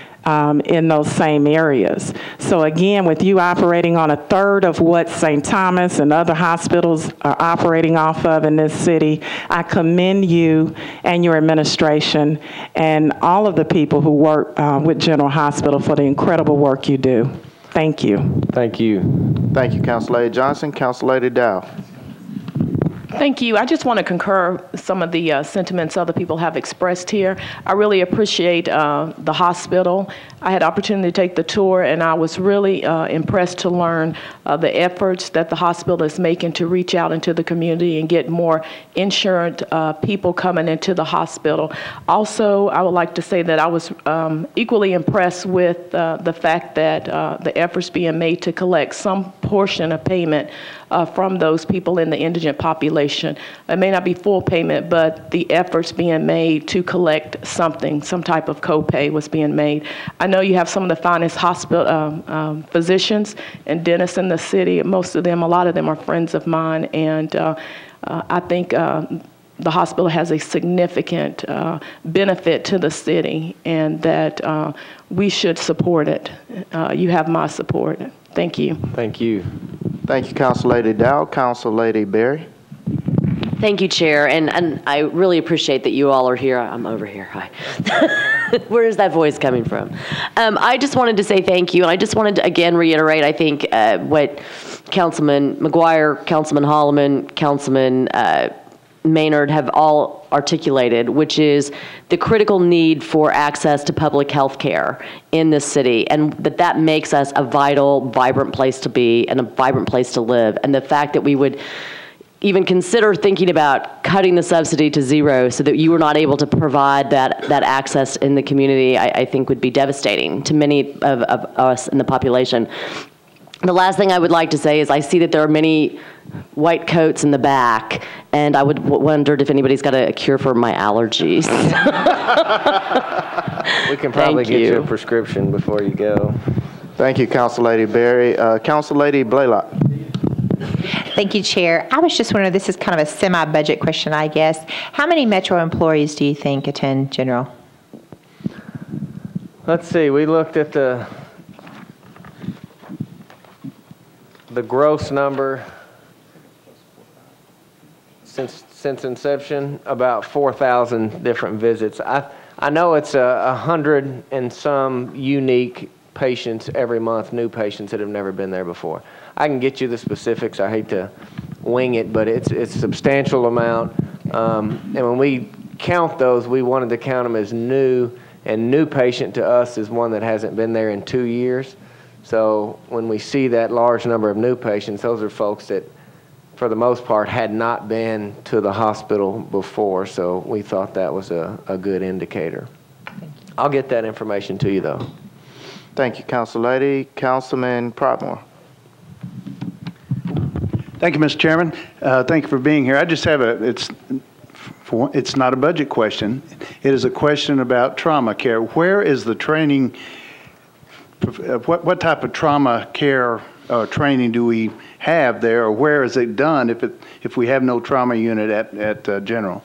in those same areas. So again, with you operating on a third of what St. Thomas and other hospitals are operating off of in this city, I commend you and your administration and all of the people who work with General Hospital for the incredible work you do. Thank you. Thank you. Thank you, Councilor Johnson. Councilor Dow. Thank you. I just want to concur some of the sentiments other people have expressed here. I really appreciate the hospital. I had opportunity to take the tour, and I was really impressed to learn the efforts that the hospital is making to reach out into the community and get more insured people coming into the hospital. Also, I would like to say that I was equally impressed with the fact that the efforts being made to collect some portion of payment from those people in the indigent population. It may not be full payment, but the efforts being made to collect something, some type of copay was being made. I know you have some of the finest hospital physicians and dentists in the city. Most of them, a lot of them are friends of mine, and I think the hospital has a significant benefit to the city, and that we should support it. You have my support. Thank you. Thank you. Thank you, Council Lady Dow. Council Lady Berry. Thank you, Chair, and I really appreciate that you all are here. I'm over here. Hi. Where is that voice coming from? I just wanted to say thank you, and I just wanted to again reiterate, I think, what Councilman McGuire, Councilman Holloman, Councilman Maynard have all articulated, which is the critical need for access to public health care in this city, and that makes us a vital, vibrant place to be and a vibrant place to live. And the fact that we would even consider thinking about cutting the subsidy to zero so that you were not able to provide that access in the community, I think would be devastating to many of us in the population. The last thing I would like to say is I see that there are many white coats in the back, and I wondered if anybody's got a cure for my allergies. We can probably get you a prescription before you go. Thank you, Council Lady Berry. Council Lady Blaylock. Thank you, Chair. I was just wondering, this is kind of a semi-budget question, I guess. How many Metro employees do you think attend General? Let's see. We looked at the gross number since inception, about 4,000 different visits. I know it's 100 and some unique patients every month, new patients that have never been there before. I can get you the specifics. I hate to wing it, but it's a substantial amount. And when we count those, we wanted to count them as new, and new patient to us is one that hasn't been there in 2 years. So when we see that large number of new patients, those are folks that, for the most part, had not been to the hospital before. So we thought that was a good indicator. I'll get that information to you, though. Thank you, Council Lady. Councilman Pridemore. Thank you, Mr. Chairman. Thank you for being here. I just have it's not a budget question. It is a question about trauma care. Where is the training? What type of trauma care training do we have there, or where is it done if we have no trauma unit at General?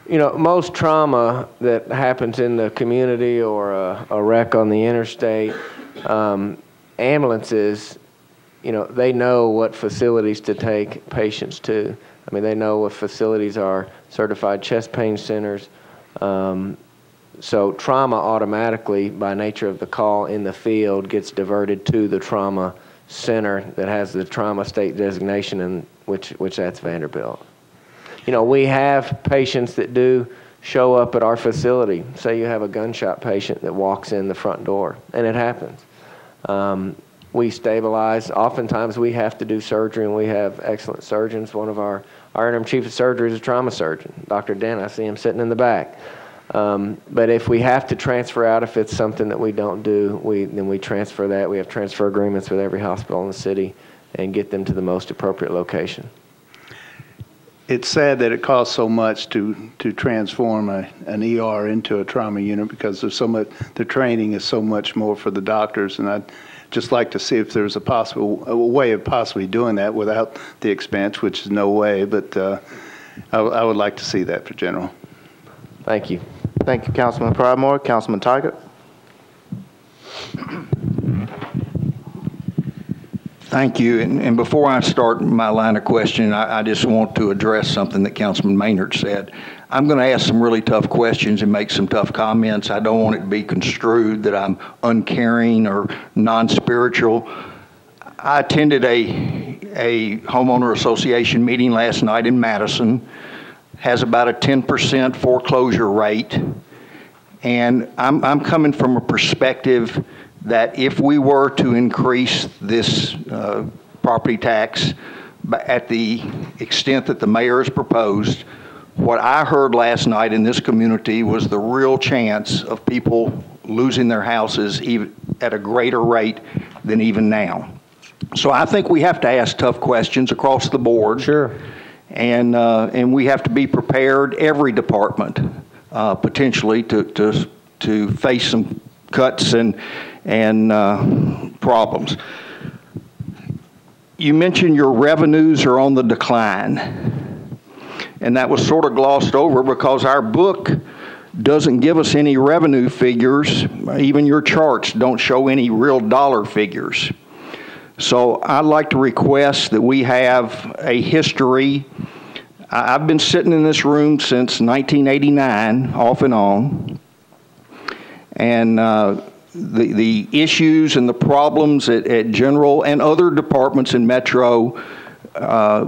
You know, most trauma that happens in the community or a wreck on the interstate, ambulances, you know, they know what facilities to take patients to. I mean, they know what facilities are certified chest pain centers. So trauma automatically, by nature of the call in the field, gets diverted to the trauma center that has the trauma state designation, and which that's Vanderbilt. You know, we have patients that do show up at our facility. Say you have a gunshot patient that walks in the front door, and it happens. We stabilize. Oftentimes we have to do surgery, and we have excellent surgeons. One of our interim chief of surgery is a trauma surgeon, Dr. Dent. I see him sitting in the back. But if we have to transfer out, if it's something that we don't do, then we transfer that. We have transfer agreements with every hospital in the city and get them to the most appropriate location. It's sad that it costs so much to transform an ER into a trauma unit, because there's so much, the training is so much more for the doctors, and I'd just like to see if there's a way of possibly doing that without the expense, which is no way, but I would like to see that for General. Thank you. Thank you, Councilman Pridemore. Councilman Tiger. Thank you. And before I start my line of questioning, I just want to address something that Councilman Maynard said. I'm going to ask some really tough questions and make some tough comments. I don't want it to be construed that I'm uncaring or non-spiritual. I attended a a homeowner association meeting last night in Madison, has about a 10% foreclosure rate. And I'm coming from a perspective that if we were to increase this property tax at the extent that the mayor has proposed, what I heard last night in this community was the real chance of people losing their houses even at a greater rate than even now. So I think we have to ask tough questions across the board. Sure. And we have to be prepared, every department, potentially to face some cuts and problems. You mentioned your revenues are on the decline, and that was sort of glossed over because our book doesn't give us any revenue figures. Even your charts don't show any real dollar figures. So I'd like to request that we have a history. I've been sitting in this room since 1989, off and on, and the issues and the problems at General and other departments in Metro,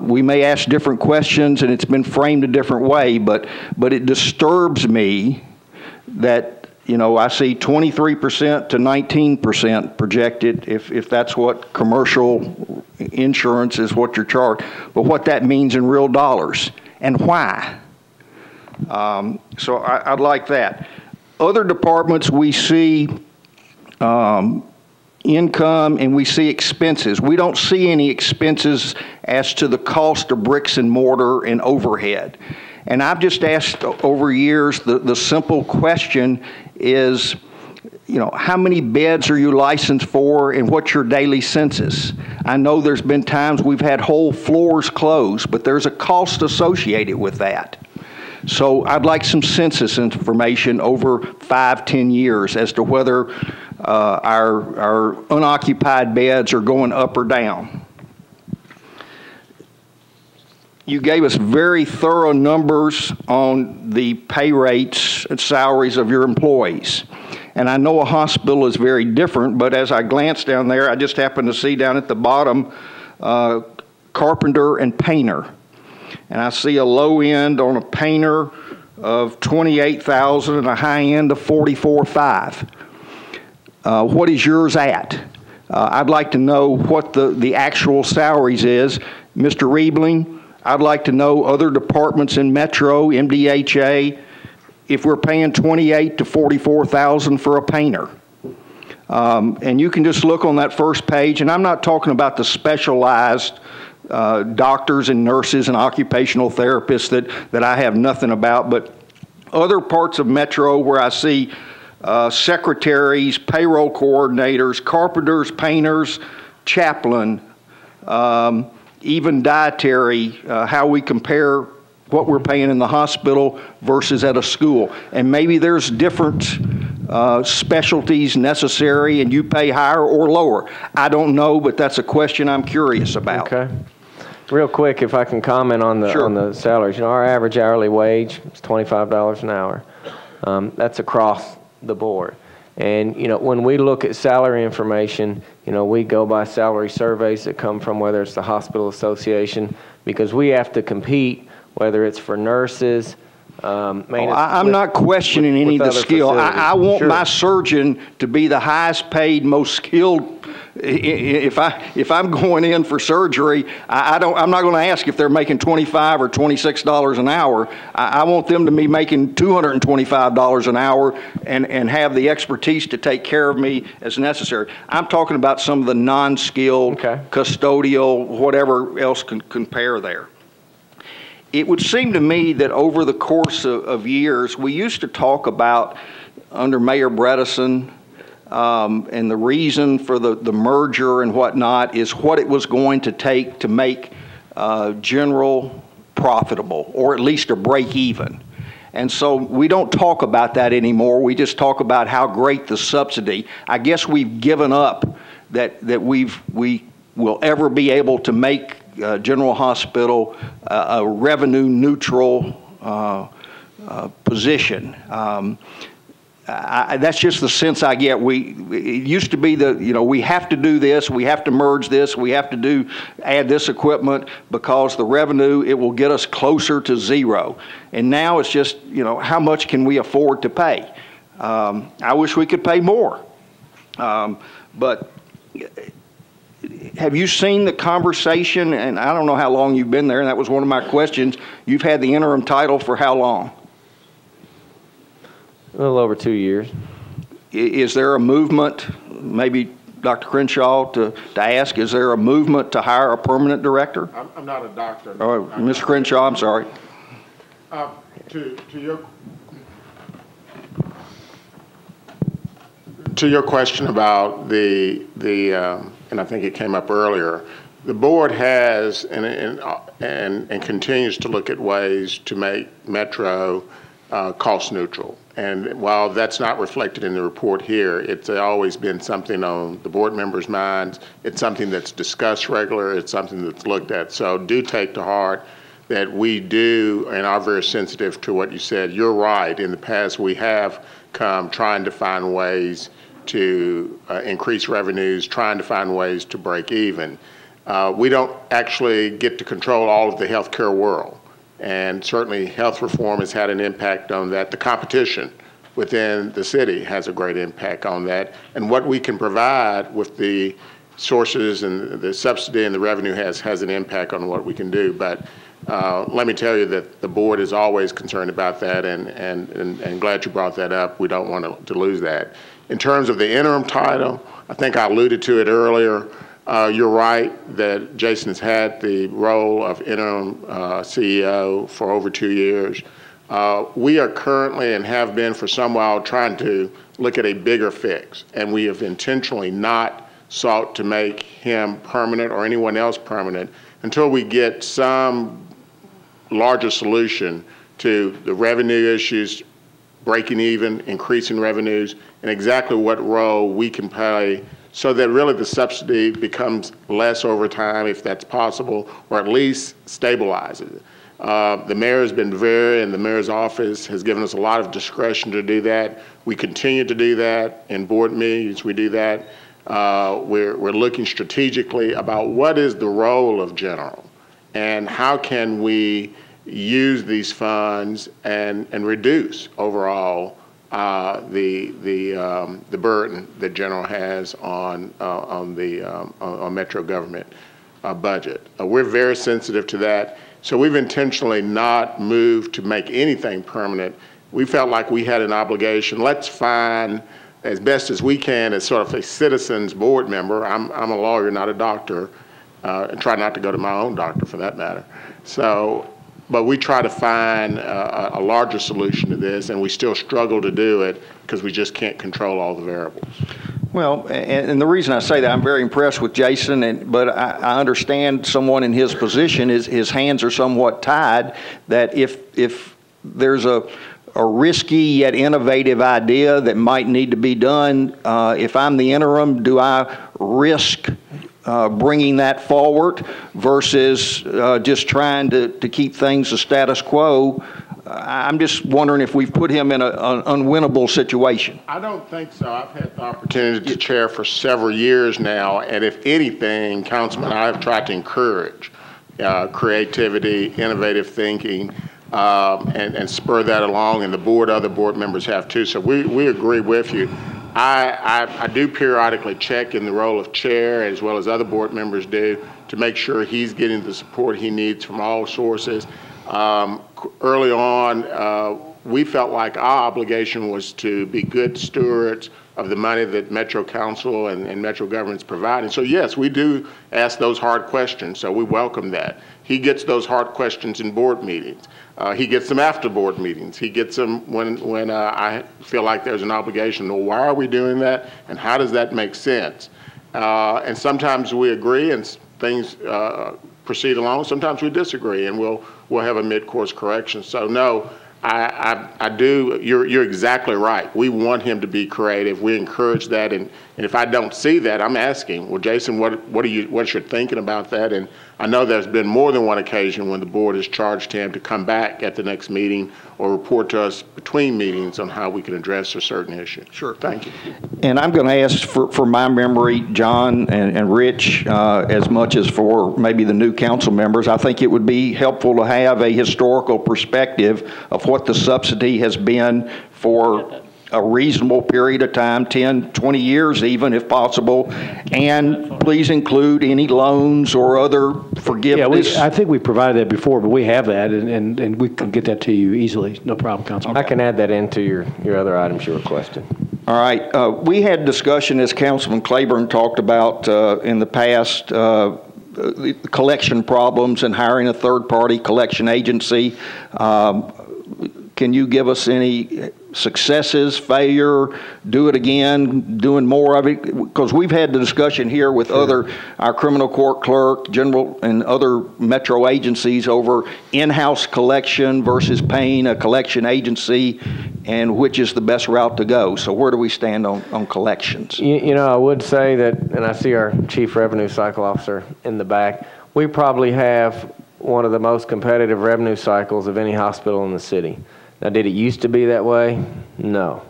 we may ask different questions and it's been framed a different way, but it disturbs me that, you know, I see 23% to 19% projected if that's what commercial insurance is, what you're charged, but what that means in real dollars and why. So I'd like that. Other departments we see income and we see expenses. We don't see any expenses as to the cost of bricks and mortar and overhead. And I've just asked over years, the simple question is, you know, how many beds are you licensed for and what's your daily census? I know there's been times we've had whole floors closed, but there's a cost associated with that. So I'd like some census information over 5-10 years as to whether our unoccupied beds are going up or down. You gave us very thorough numbers on the pay rates and salaries of your employees. And I know a hospital is very different, but as I glanced down there, I just happened to see down at the bottom, carpenter and painter. And I see a low end on a painter of $28,000 and a high end of $44,500. What is yours at? I'd like to know what the actual salaries is. Mr. Riebling, I'd like to know other departments in Metro, MDHA, if we're paying $28,000 to $44,000 for a painter. And you can just look on that first page, and I'm not talking about the specialized doctors and nurses and occupational therapists that I have nothing about, but other parts of Metro where I see secretaries, payroll coordinators, carpenters, painters, chaplain, even dietary, how we compare what we're paying in the hospital versus at a school. And maybe there's different specialties necessary and you pay higher or lower. I don't know, but that's a question I'm curious about. Okay. Real quick, if I can comment on the Sure. on the salaries. You know, our average hourly wage is $25 an hour. That's across the board. And, you know, when we look at salary information, you know, we go by salary surveys that come from whether it's the hospital association, because we have to compete, whether it's for nurses, I'm not questioning any of the skill. I want my surgeon to be the highest paid, most skilled. If I'm going in for surgery, I'm not going to ask if they're making $25 or $26 an hour. I want them to be making $225 an hour and have the expertise to take care of me as necessary. I'm talking about some of the non-skilled, custodial, whatever else can compare there. It would seem to me that over the course of years, we used to talk about, under Mayor Bredesen, and the reason for the merger and whatnot is what it was going to take to make General profitable, or at least a break even. And so we don't talk about that anymore. We just talk about how great the subsidy. I guess we've given up that we will ever be able to make General Hospital a revenue neutral position. that's just the sense I get. It used to be we have to do this, we have to merge this, we have to add this equipment because the revenue, it will get us closer to zero. And now it's just, how much can we afford to pay? I wish we could pay more. But have you seen the conversation? And I don't know how long you've been there, and that was one of my questions. You've had the interim title for how long? A little over 2 years. Is there a movement, maybe Dr. Crenshaw, to ask, is there a movement to hire a permanent director? I'm not a doctor. Oh, Mr. Crenshaw, I'm sorry. To your question about and I think it came up earlier, the board has and continues to look at ways to make Metro cost neutral. And while that's not reflected in the report here, it's always been something on the board members' minds. It's something that's discussed regularly. It's something that's looked at. So do take to heart that we do and are very sensitive to what you said. You're right. In the past, we have come trying to find ways to increase revenues, trying to find ways to break even. We don't actually get to control all of the healthcare world. And certainly health reform has had an impact on that. The competition within the city has a great impact on that. And what we can provide with the sources and the subsidy and the revenue has an impact on what we can do. But let me tell you that the board is always concerned about that, and glad you brought that up. We don't want to lose that. In terms of the interim title, I think I alluded to it earlier. You're right that Jason has had the role of interim CEO for over 2 years. We are currently and have been for some while trying to look at a bigger fix, and we have intentionally not sought to make him permanent or anyone else permanent until we get some larger solution to the revenue issues, breaking even, increasing revenues, and exactly what role we can play so that really the subsidy becomes less over time, if that's possible, or at least stabilizes it. The mayor has been and the mayor's office has given us a lot of discretion to do that. We continue to do that in board meetings. We do that. We're looking strategically about what is the role of general and how can we use these funds and reduce overall the burden that general has on Metro government budget. We're very sensitive to that. So we've intentionally not moved to make anything permanent. We felt like we had an obligation. Let's find, as best as we can, as sort of a citizens board member. I'm a lawyer, not a doctor, and try not to go to my own doctor for that matter. So, but we try to find a larger solution to this, and we still struggle to do it because we just can't control all the variables. Well, and the reason I say that, I'm very impressed with Jason, but I understand someone in his position, his hands are somewhat tied, that if there's a risky yet innovative idea that might need to be done, if I'm the interim, do I risk bringing that forward versus just trying to keep things the status quo? I'm just wondering if we've put him in an unwinnable situation. I don't think so. I've had the opportunity to chair for several years now, and if anything, Councilman, I have tried to encourage creativity, innovative thinking, and spur that along, and other board members have too. So we agree with you. I do periodically check in the role of chair, as well as other board members do, to make sure he's getting the support he needs from all sources. Early on, we felt like our obligation was to be good stewards of the money that Metro Council and Metro government's providing. So yes, we do ask those hard questions, so we welcome that. He gets those hard questions in board meetings. He gets them after board meetings. He gets them when I feel like there's an obligation. Well, why are we doing that, and how does that make sense? And sometimes we agree and things proceed along. Sometimes we disagree, and we'll have a mid-course correction. So no, I do. You're exactly right. We want him to be creative. We encourage that, and if I don't see that, I'm asking, well, Jason, what's your thinking about that? And I know there's been more than one occasion when the board has charged him to come back at the next meeting or report to us between meetings on how we can address a certain issue. Sure. Thank you. And I'm going to ask for my memory, John and Rich, as much as for maybe the new council members, I think it would be helpful to have a historical perspective of what the subsidy has been for a reasonable period of time, 10, 20 years even, if possible, and please include any loans or other forgiveness. Yeah, I think we provided that before, but we have that, and we can get that to you easily. No problem, Councilman. I can add that into your other items you requested. All right. We had discussion, as Councilman Claiborne talked about in the past, the collection problems and hiring a third-party collection agency. Can you give us any successes, failure, do it again, doing more of it? Because we've had the discussion here with our criminal court clerk, general, and other metro agencies over in-house collection versus paying a collection agency, and which is the best route to go. So where do we stand on collections? You know, I would say that, and I see our Chief Revenue Cycle Officer in the back, we probably have one of the most competitive revenue cycles of any hospital in the city. Now, did it used to be that way? No.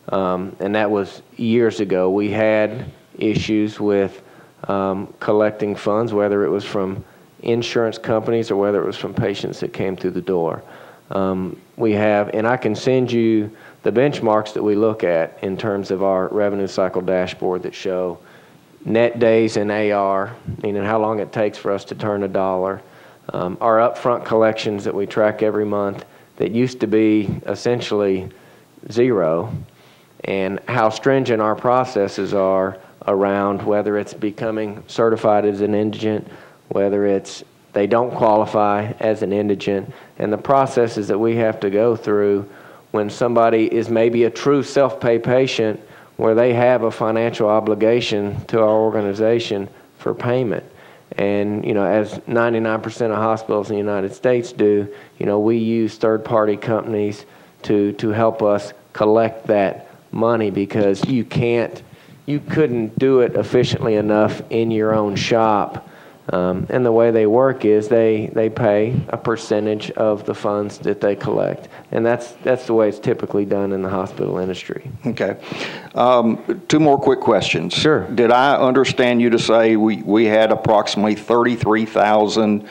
And that was years ago. We had issues with collecting funds, whether it was from insurance companies or whether it was from patients that came through the door. We have, and I can send you the benchmarks that we look at in terms of our revenue cycle dashboard that show net days in AR, meaning how long it takes for us to turn a dollar, our upfront collections that we track every month that used to be essentially zero, and how stringent our processes are around whether it's becoming certified as an indigent, whether it's they don't qualify as an indigent, and the processes that we have to go through when somebody is maybe a true self-pay patient where they have a financial obligation to our organization for payment. And, you know, as 99% of hospitals in the United States do, you know, we use third-party companies to help us collect that money because you couldn't do it efficiently enough in your own shop. And the way they work is they pay a percentage of the funds that they collect. And that's the way it's typically done in the hospital industry. Okay. Two more quick questions. Sure. Did I understand you to say we had approximately 33,000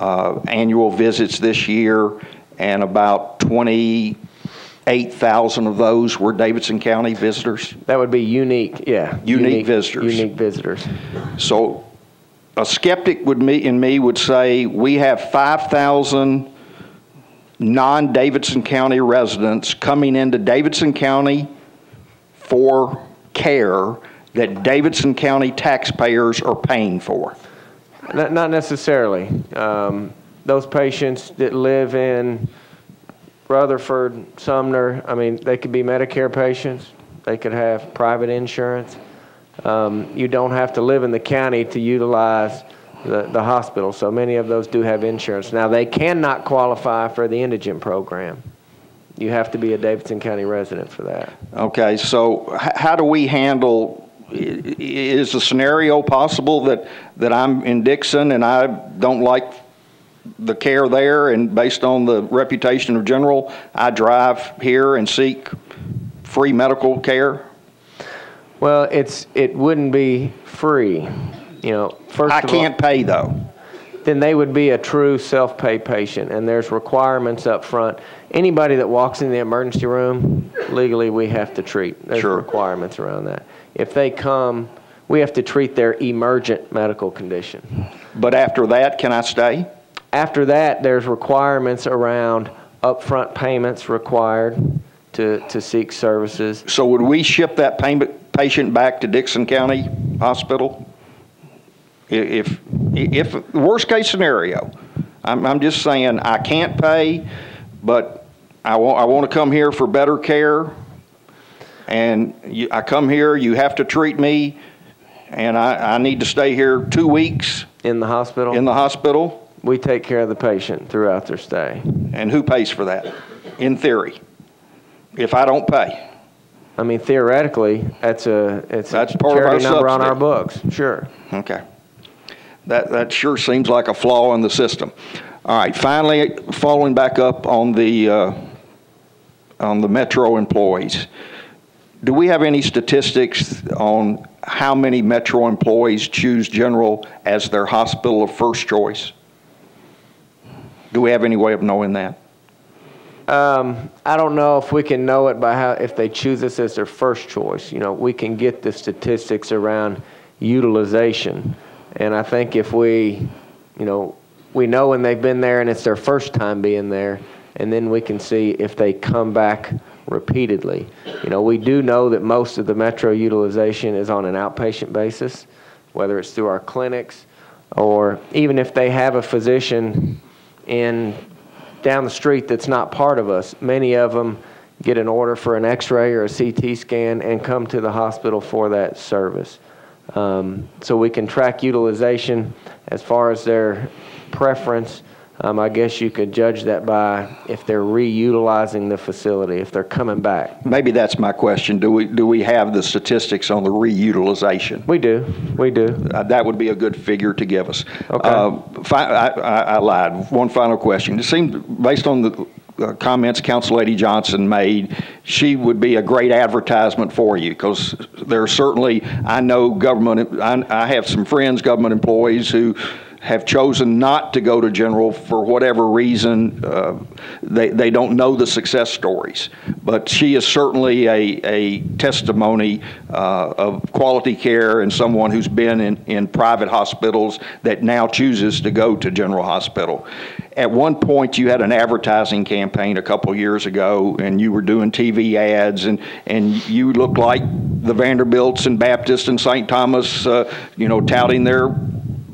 annual visits this year, and about 28,000 of those were Davidson County visitors? That would be unique, yeah. Unique visitors. Unique visitors. So a skeptic in me would say we have 5,000 non-Davidson County residents coming into Davidson County for care that Davidson County taxpayers are paying for. Not necessarily. Those patients that live in Rutherford, Sumner, I mean, they could be Medicare patients. They could have private insurance. You don't have to live in the county to utilize the hospital, so many of those do have insurance. Now, they cannot qualify for the indigent program. You have to be a Davidson County resident for that. Okay, so how do we handle, is the scenario possible that I'm in Dixon and I don't like the care there, and based on the reputation of General, I drive here and seek free medical care? Well, it wouldn't be free. You know, first I of all, can't pay though. Then they would be a true self-pay patient, and there's requirements up front. Anybody that walks in the emergency room, legally we have to treat. There's requirements around that. If they come, we have to treat their emergent medical condition. But after that, can I stay? After that, there's requirements around upfront payments required to seek services. So would we ship that patient back to Dixon County Hospital? If worst case scenario, I'm just saying I can't pay, but I want to come here for better care, and I come here, you have to treat me, and I need to stay here 2 weeks. In the hospital? In the hospital. We take care of the patient throughout their stay. And who pays for that, in theory, if I don't pay? I mean, theoretically, that's a charity number on our books. Sure. Okay. That sure seems like a flaw in the system. All right, finally, following back up on the Metro employees. Do we have any statistics on how many Metro employees choose General as their hospital of first choice? Do we have any way of knowing that? I don't know if we can know it by if they choose us as their first choice. You know, we can get the statistics around utilization. And I think if we know when they've been there and it's their first time being there, and then we can see if they come back repeatedly. You know, we do know that most of the Metro utilization is on an outpatient basis, whether it's through our clinics or even if they have a physician down the street that's not part of us. Many of them get an order for an x-ray or a CT scan and come to the hospital for that service. So we can track utilization as far as their preference. I guess you could judge that by if they're reutilizing the facility, if they're coming back. Maybe that's my question. Do we have the statistics on the reutilization? We do. That would be a good figure to give us. Okay. I lied. One final question. It seemed, based on the comments Council Lady Johnson made, she would be a great advertisement for you, because there are certainly, I know I have some friends, government employees, who have chosen not to go to General for whatever reason. They don't know the success stories. But she is certainly a testimony of quality care and someone who's been in private hospitals that now chooses to go to General Hospital. At one point, you had an advertising campaign a couple years ago, and you were doing TV ads, and you looked like the Vanderbilts and Baptists and St. Thomas, touting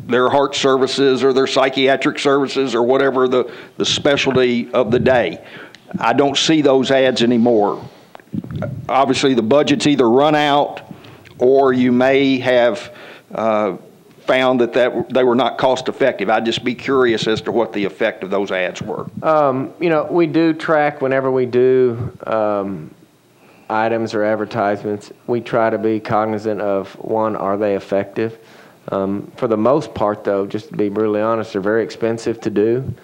their heart services or their psychiatric services or whatever the specialty of the day. I don't see those ads anymore. Obviously, the budget's either run out or you may have found that they were not cost effective. I'd just be curious as to what the effect of those ads were. We do track whenever we do items or advertisements. We try to be cognizant of, one, are they effective? For the most part, though, just to be brutally honest, they're very expensive to do.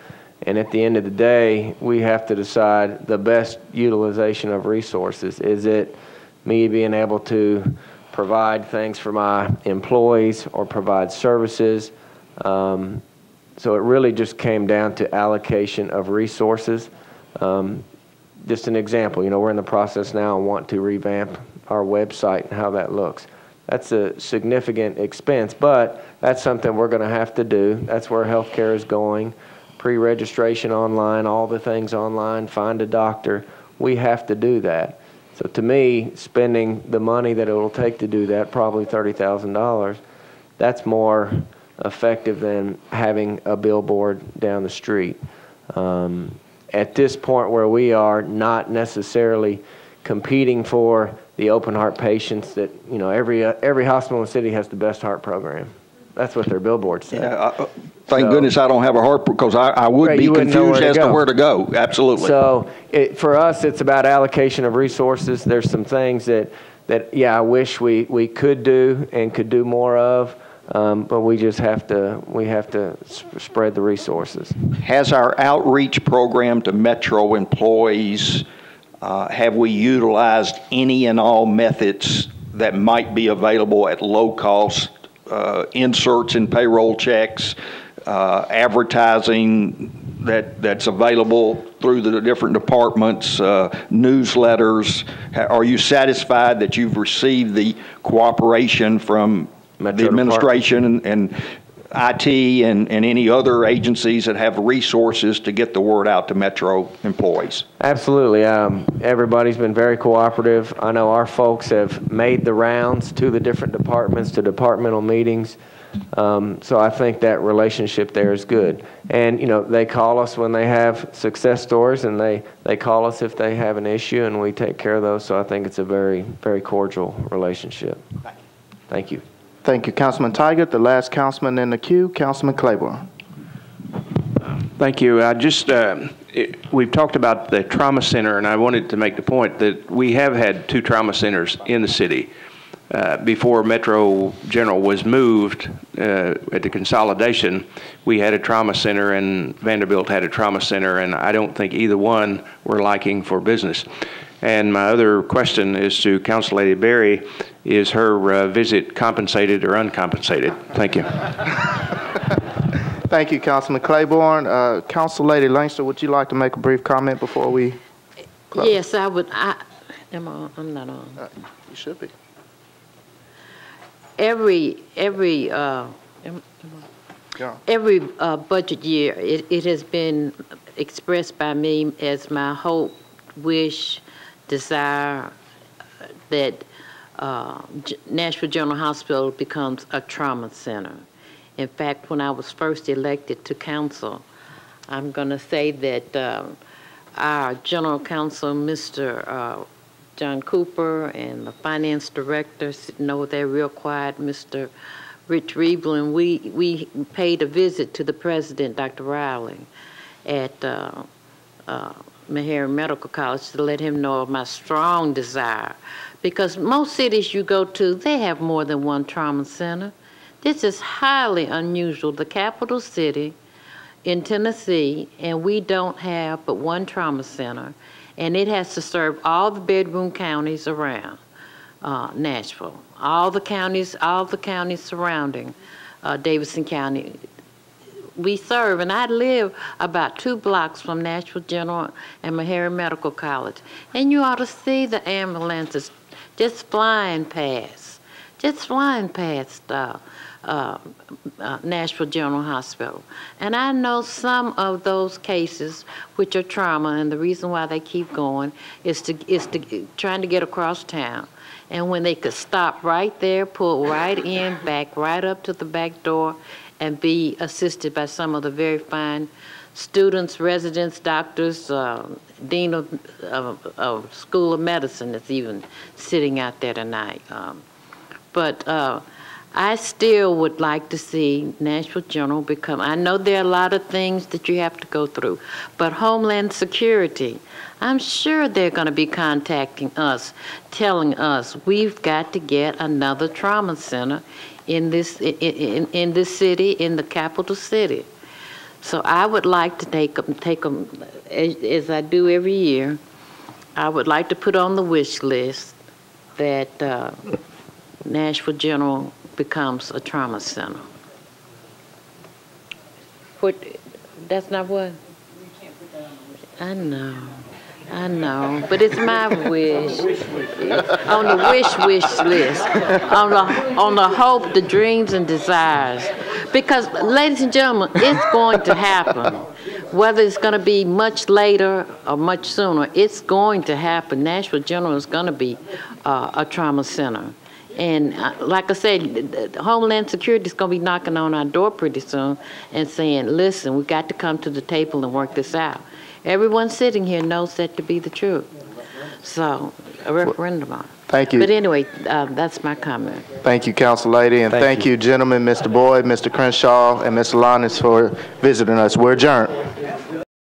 And at the end of the day, we have to decide the best utilization of resources. Is it me being able to provide things for my employees or provide services? So it really just came down to allocation of resources. Just an example, we're in the process now and want to revamp our website and how that looks. That's a significant expense, but that's something we're going to have to do. That's where healthcare is going. Pre-registration online, all the things online, find a doctor. We have to do that. So to me, spending the money that it will take to do that, probably $30,000, that's more effective than having a billboard down the street. At this point where we are, not necessarily competing for the open heart patients that, every hospital in the city has the best heart program. That's what their billboards say. Yeah, thank goodness I don't have a heart, because I would be confused as to where to go. Absolutely. So for us, it's about allocation of resources. There's some things that I wish we could do and could do more of, but we just have to spread the resources. Has our outreach program to Metro employees, have we utilized any and all methods that might be available at low cost, inserts in payroll checks, advertising that's available through the different departments, newsletters? Are you satisfied that you've received the cooperation from the administration and IT and any other agencies that have resources to get the word out to Metro employees? Absolutely. Everybody's been very cooperative. I know our folks have made the rounds to the different departments, to departmental meetings. So I think that relationship there is good. And, they call us when they have success stories, and they call us if they have an issue, and we take care of those. So I think it's a very, very cordial relationship. Thank you. Thank you, Councilman Tiger. The last councilman in the queue, Councilman Claiborne. Thank you. We've talked about the trauma center, and I wanted to make the point that we have had 2 trauma centers in the city. before Metro General was moved at the consolidation, we had a trauma center and Vanderbilt had a trauma center, and I don't think either one were liking for business. And my other question is to Council Lady Berry, is her visit compensated or uncompensated? Thank you. Thank you, Councilman Claiborne. Council Lady Langster, would you like to make a brief comment before we close? Yes, I would. I'm not on. You should be. Every budget year, it has been expressed by me as my hope, wish, desire that Nashville General Hospital becomes a trauma center. In fact, when I was first elected to council, I'm going to say that our general counsel, Mr. John Cooper, and the finance director sitting over there real quiet, Mr. Rich Reebelin, we paid a visit to the president, Dr. Riley, at Meharry Medical College to let him know of my strong desire. Because most cities you go to, they have more than one trauma center. This is highly unusual. The capital city in Tennessee, and we don't have but one trauma center, and it has to serve all the bedroom counties around Nashville, all the counties surrounding Davidson County. We serve, and I live about 2 blocks from Nashville General and Meharry Medical College, and you ought to see the ambulances just flying past Nashville General Hospital. And I know some of those cases which are trauma, and the reason why they keep going is to trying to get across town. And when they could stop right there, pull right in, back right up to the back door, and be assisted by some of the very fine students, residents, doctors, dean of School of Medicine that's even sitting out there tonight. But I still would like to see Nashville General become, I know there are a lot of things that you have to go through, but Homeland Security, I'm sure they're going to be contacting us, telling us we've got to get another trauma center in this in this city, in the capital city. So I would like to take them as I do every year. I would like to put on the wish list that Nashville General becomes a trauma center. What? That's not what? I know, but it's my wish. On the wish list, on the hope, the dreams and desires. Because, ladies and gentlemen, it's going to happen. Whether it's going to be much later or much sooner, it's going to happen. Nashville General is going to be a trauma center. And like I said, Homeland Security is going to be knocking on our door pretty soon and saying, listen, we've got to come to the table and work this out. Everyone sitting here knows that to be the truth. So, a referendum on it. Thank you. But anyway, that's my comment. Thank you, Council Lady, and thank you, gentlemen, Mr. Boyd, Mr. Crenshaw, and Mr. Lonis for visiting us. We're adjourned.